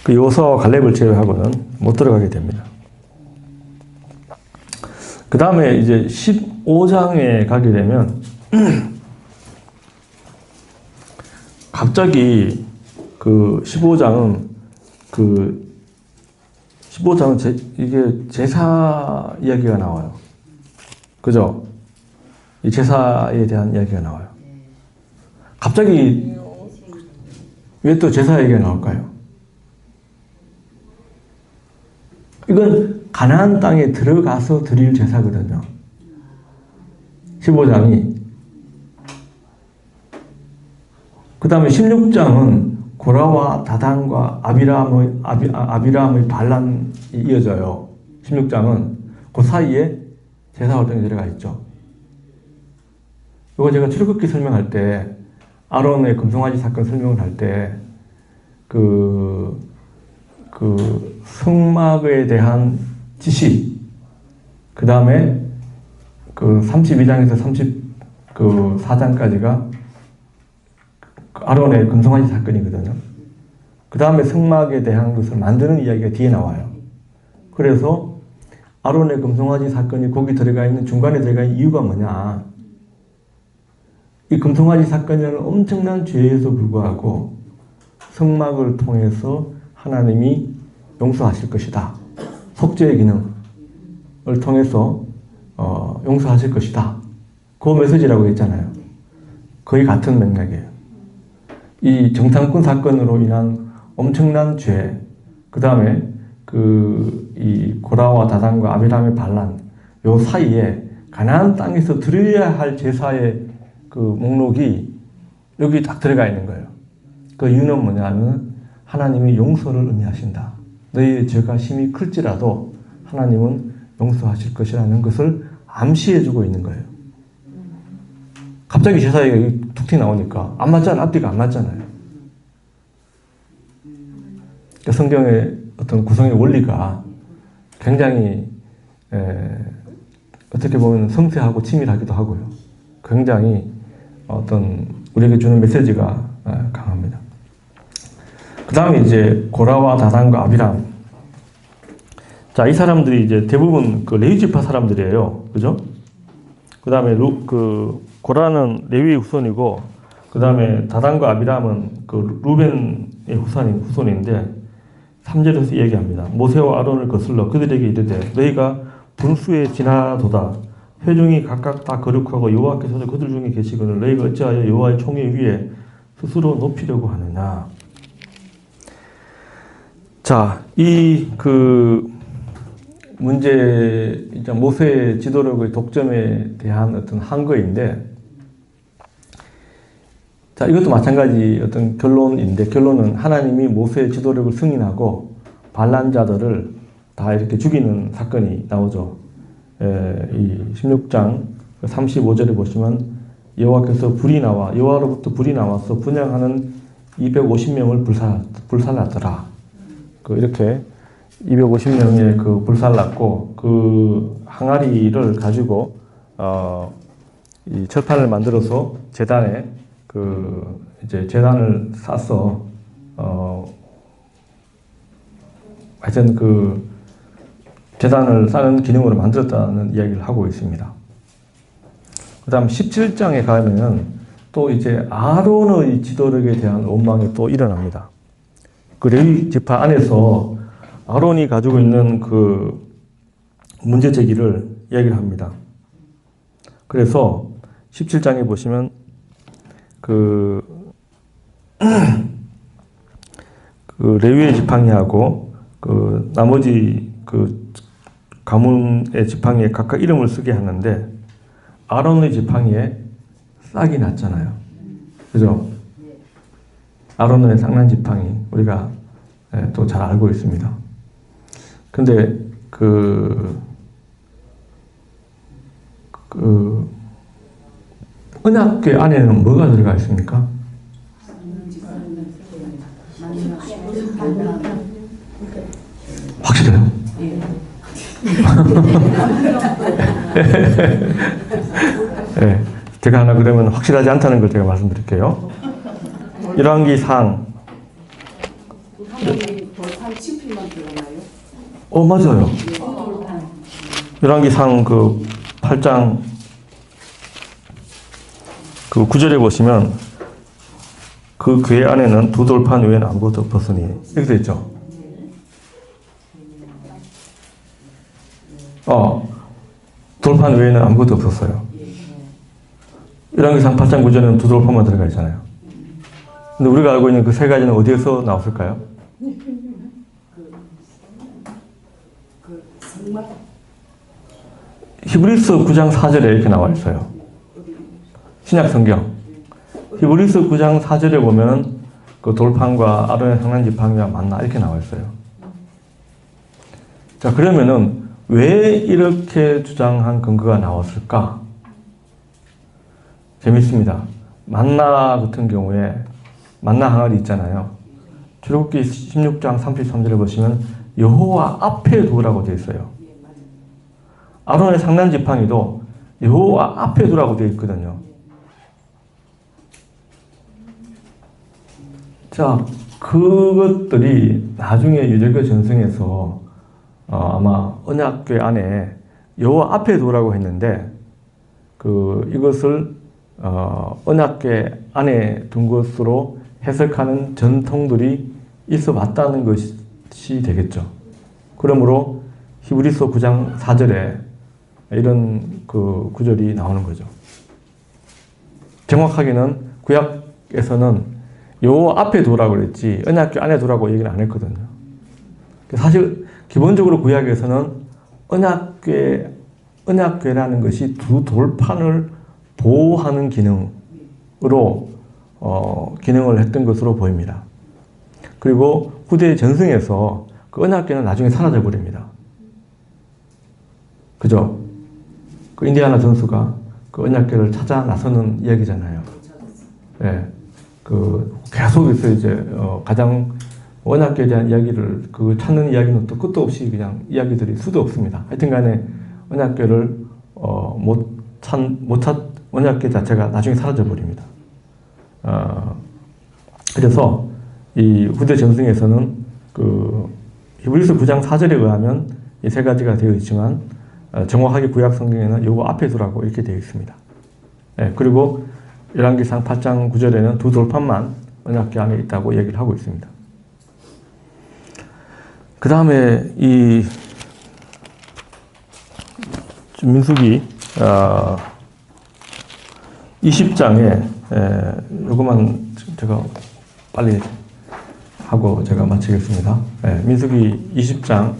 A: 여호수아와 갈렙을 제외하고는 못 들어가게 됩니다. 그 다음에 이제 15장에 가게 되면 갑자기 15장은 이게 제사 이야기가 나와요. 그죠? 이 제사에 대한 이야기가 나와요. 갑자기 왜 또 제사 얘기가 나올까요? 이건 가나안 땅에 들어가서 드릴 제사거든요. 15장이. 그 다음에 16장은 고라와 다단과 아비람의 반란이 이어져요. 16장은 그 사이에 제사 활동이 들어가 있죠. 이거 제가 출애굽기 설명할 때 아론의 금송아지 사건 설명을 할 때 성막에 대한 지시, 그 다음에 32장에서 34장까지가 아론의 금송아지 사건이거든요. 그 다음에 성막에 대한 것을 만드는 이야기가 뒤에 나와요. 그래서 아론의 금송아지 사건이 거기 들어가 있는 중간에 들어가 있는 이유가 뭐냐? 이 금송아지 사건이라는 엄청난 죄에도 불구하고 성막을 통해서 하나님이 용서하실 것이다. 속죄의 기능을 통해서 용서하실 것이다. 그 메시지라고 했잖아요. 거의 같은 맥락이에요. 이 정탐꾼 사건으로 인한 엄청난 죄, 그 다음에 이 고라와 다단과 아비람의 반란, 요 사이에 가나안 땅에서 드려야 할 제사의 그 목록이 여기 딱 들어가 있는 거예요. 그 이유는 뭐냐면 하나님이 용서를 의미하신다. 너희의 죄가 심히 클지라도 하나님은 용서하실 것이라는 것을 암시해주고 있는 거예요. 갑자기 제사에 툭 튀어나오니까 안 맞잖아. 앞뒤가 안 맞잖아요. 그러니까 성경의 어떤 구성의 원리가 굉장히 어떻게 보면 섬세하고 치밀하기도 하고요. 굉장히 어떤 우리에게 주는 메시지가 강합니다. 그 다음에 이제 고라와 다단과 아비람. 자, 이 사람들이 이제 대부분 그 레위 지파 사람들이에요. 그죠? 그 다음에 고라는 레위의 후손이고, 그 다음에 다단과 아비람은 그 루벤의 후손인데, 3절에서 얘기합니다. 모세와 아론을 거슬러 그들에게 이르되 너희가 분수에 지나도다. 회중이 각각 다 거룩하고 여호와께서도 그들 중에 계시거늘 너희가 어찌하여 여호와의 총회 위에 스스로 높이려고 하느냐. 자, 이 문제, 이제 모세의 지도력의 독점에 대한 어떤 한거인데, 자, 이것도 마찬가지 어떤 결론인데, 결론은 하나님이 모세의 지도력을 승인하고 반란자들을 다 이렇게 죽이는 사건이 나오죠. 이 16장 35절에 보시면 여호와께서 여호와로부터 불이 나와서 분향하는 250명을 불살랐더라. 이렇게 250명의 불살랐고, 그 항아리를 가지고 이 철판을 만들어서 제단에 이제 제단을 쌓아서 하여튼 제단을 쌓는 기능으로 만들었다는 이야기를 하고 있습니다. 그 다음 17장에 가면은 또 이제 아론의 지도력에 대한 원망이 또 일어납니다. 그 레위 지파 안에서 아론이 가지고 있는 그 문제 제기를 이야기를 합니다. 그래서 17장에 보시면 레위의 지팡이하고 나머지 가문의 지팡이에 각각 이름을 쓰게 하는데, 아론의 지팡이에 싹이 났잖아요. 그죠? 아론의 싹난 지팡이 우리가 또 잘 알고 있습니다. 근데 언약궤 안에는 뭐가 들어가 있습니까? 확실해요? 네, 제가 하나 그러면 확실하지 않다는 걸 제가 말씀드릴게요. 열왕기상.
D: 돌판 칩필만 들어가나요?
A: 맞아요. 열왕기상 8장 9절에 보시면 그 궤 안에는 두 돌판 외에는 아무것도 없었으니, 이렇게 되어 있죠. 돌판 외에는 아무것도 없었어요. 열왕기상 8장 9절에는 두 돌판만 들어가 있잖아요. 근데 우리가 알고 있는 그 세 가지는 어디에서 나왔을까요? 히브리서 9장 4절에 이렇게 나와 있어요. 신약 성경. 히브리서 9장 4절에 보면 그 돌판과 아론의 쌍난 지팡이와 만나 이렇게 나와 있어요. 자, 그러면은 왜 이렇게 주장한 근거가 나왔을까? 재밌습니다. 만나 같은 경우에 만나 항아리 있잖아요. 출애굽기 16장 33절에 보시면 여호와 앞에 두라고 되어 있어요. 아론의 쌍난 지팡이도 여호와 앞에 두라고 되어 있거든요. 자, 그것들이 나중에 유대교 전승에서 아마 언약궤 안에 여호와 앞에 두라고 했는데 이것을 언약궤 안에 둔 것으로 해석하는 전통들이 있어 왔다는 것이 되겠죠. 그러므로 히브리서 9장 4절에 이런 그 구절이 나오는 거죠. 정확하게는 구약에서는 여호와 앞에 두라고 그랬지 언약궤 안에 두라고 얘기는 안 했거든요. 사실 기본적으로 구약에서는 언약궤라는 것이 두 돌판을 보호하는 기능으로 기능을 했던 것으로 보입니다. 그리고 후대 전승에서 그 언약궤는 나중에 사라져 버립니다. 그죠? 그 인디아나 존스가 그 언약궤를 찾아 나서는 이야기잖아요. 예. 계속해서 이제 가장 언약궤에 대한 이야기를 찾는 이야기는 또 끝도 없이 그냥 이야기들이 수도 없습니다. 하여튼간에 언약궤를 언약궤 자체가 나중에 사라져 버립니다. 그래서 이 후대 전승에서는 히브리서 9장 4절에 의하면 이 세 가지가 되어 있지만 정확하게 구약 성경에는 요거 앞에 두라고 이렇게 되어 있습니다. 예, 그리고 열왕기상 8장 9절에는 두 돌판만 언약궤 안에 있다고 얘기를 하고 있습니다. 그 다음에 이 민수기 20장에 요것만 제가 빨리 하고 제가 마치겠습니다. 민수기 20장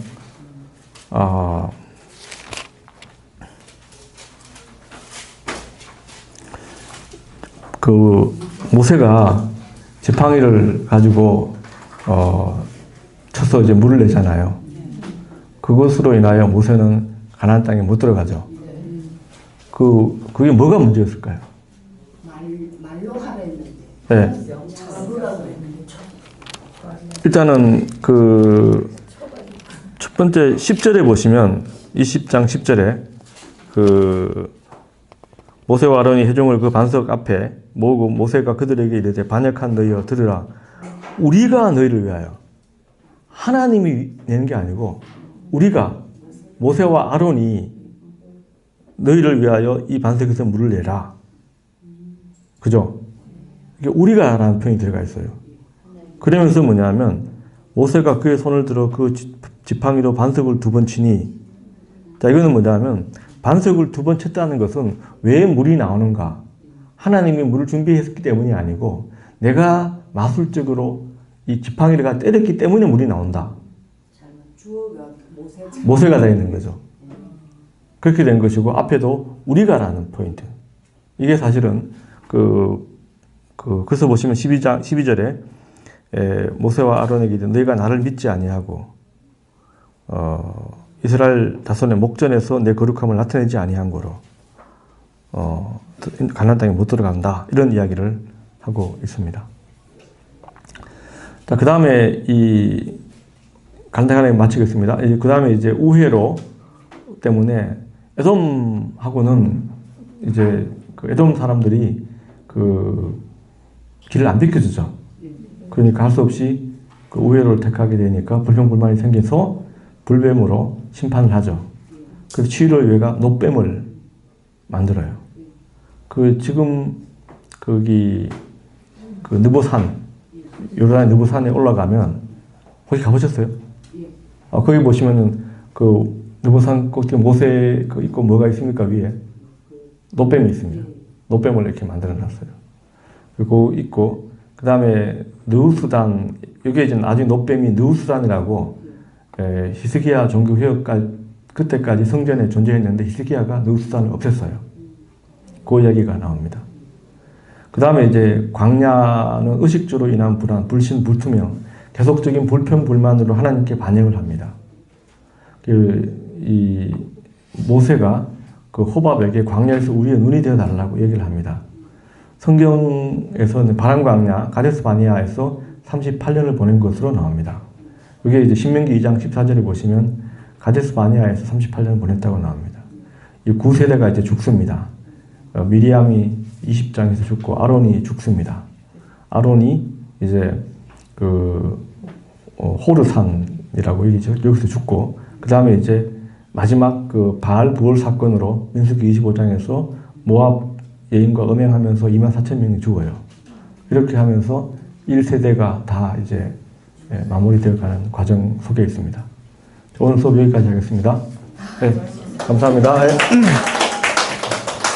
A: 모세가 지팡이를 가지고 쳐서 이제 물을 내잖아요. 그것으로 인하여 모세는 가나안 땅에 못 들어가죠. 그게 뭐가 문제였을까요?
D: 말로 하라 했는데.
A: 네.
D: 잡으라고 했는데.
A: 일단은 첫 번째 10절에 보시면 20장 10절에 모세와 아론이 회중을 그 반석 앞에 모으고 모세가 그들에게 이르되 반역한 너희여 들으라. 우리가 너희를 위하여 하나님이 내는 게 아니고 우리가 모세와 아론이 너희를 위하여 이 반석에서 물을 내라. 그죠? 이게 우리가 라는 표현이 들어가 있어요. 그러면서 뭐냐면 모세가 그의 손을 들어 그 지팡이로 반석을 2번 치니 자 이거는 뭐냐면 반석을 2번 쳤다는 것은 왜 물이 나오는가? 하나님이 물을 준비했기 때문이 아니고 내가 마술적으로 이 지팡이를 때렸기 때문에 물이 나온다. 모세가 되어 있는 거죠. 그렇게 된 것이고 앞에도 우리가라는 포인트. 이게 사실은 그래서 보시면 12절에 모세와 아론에게 이르되 너희가 나를 믿지 아니하고 이스라엘 자손의 목전에서 내 거룩함을 나타내지 아니한 거로 가나안 땅에 못 들어간다. 이런 이야기를 하고 있습니다. 자, 그 다음에 이 간단하게 마치겠습니다. 그 다음에 이제 우회로 때문에 에돔하고는 이제 에돔 사람들이 길을 안 비켜주죠. 그러니까 할 수 없이 우회로를 택하게 되니까 불평불만이 생겨서 불뱀으로 심판을 하죠. 그래서 치유를 위해가 노뱀을 만들어요. 지금 거기 느보산 요르단 느보산에 올라가면 혹시 가보셨어요? 거기 보시면은 느보산 꼭대기 모세 있고 뭐가 있습니까 위에? 노뱀이 있습니다. 노뱀을 이렇게 만들어 놨어요. 그리고 있고 그 다음에 느우수단 여기에 이제 나중에 노뱀이 느우수단이라고 히스기야 종교 개혁까지 그때까지 성전에 존재했는데 히스기야가 느우수단을 없앴어요. 그 이야기가 나옵니다. 그 다음에 이제 광야는 의식주로 인한 불안, 불신, 불투명, 계속적인 불평불만으로 하나님께 반역을 합니다. 이 모세가 호밥에게 광야에서 우리의 눈이 되어 달라고 얘기를 합니다. 성경에서는 바람광야 가데스 바니아에서 38년을 보낸 것으로 나옵니다. 이게 이제 신명기 2장 14절에 보시면 가데스 바니아에서 38년을 보냈다고 나옵니다. 이 9세대가 이제 죽습니다. 미리암이 20장에서 죽고 아론이 죽습니다. 아론이 이제 호르산이라고 얘기죠. 여기서 죽고 그 다음에 이제 마지막 그 바알 부월 사건으로 민수기 25장에서 모압 여인과 음행하면서 24,000명이 죽어요. 이렇게 하면서 1세대가 다 이제 마무리되어 가는 과정 속에 있습니다. 오늘 수업 여기까지 하겠습니다. 네, 감사합니다. 네.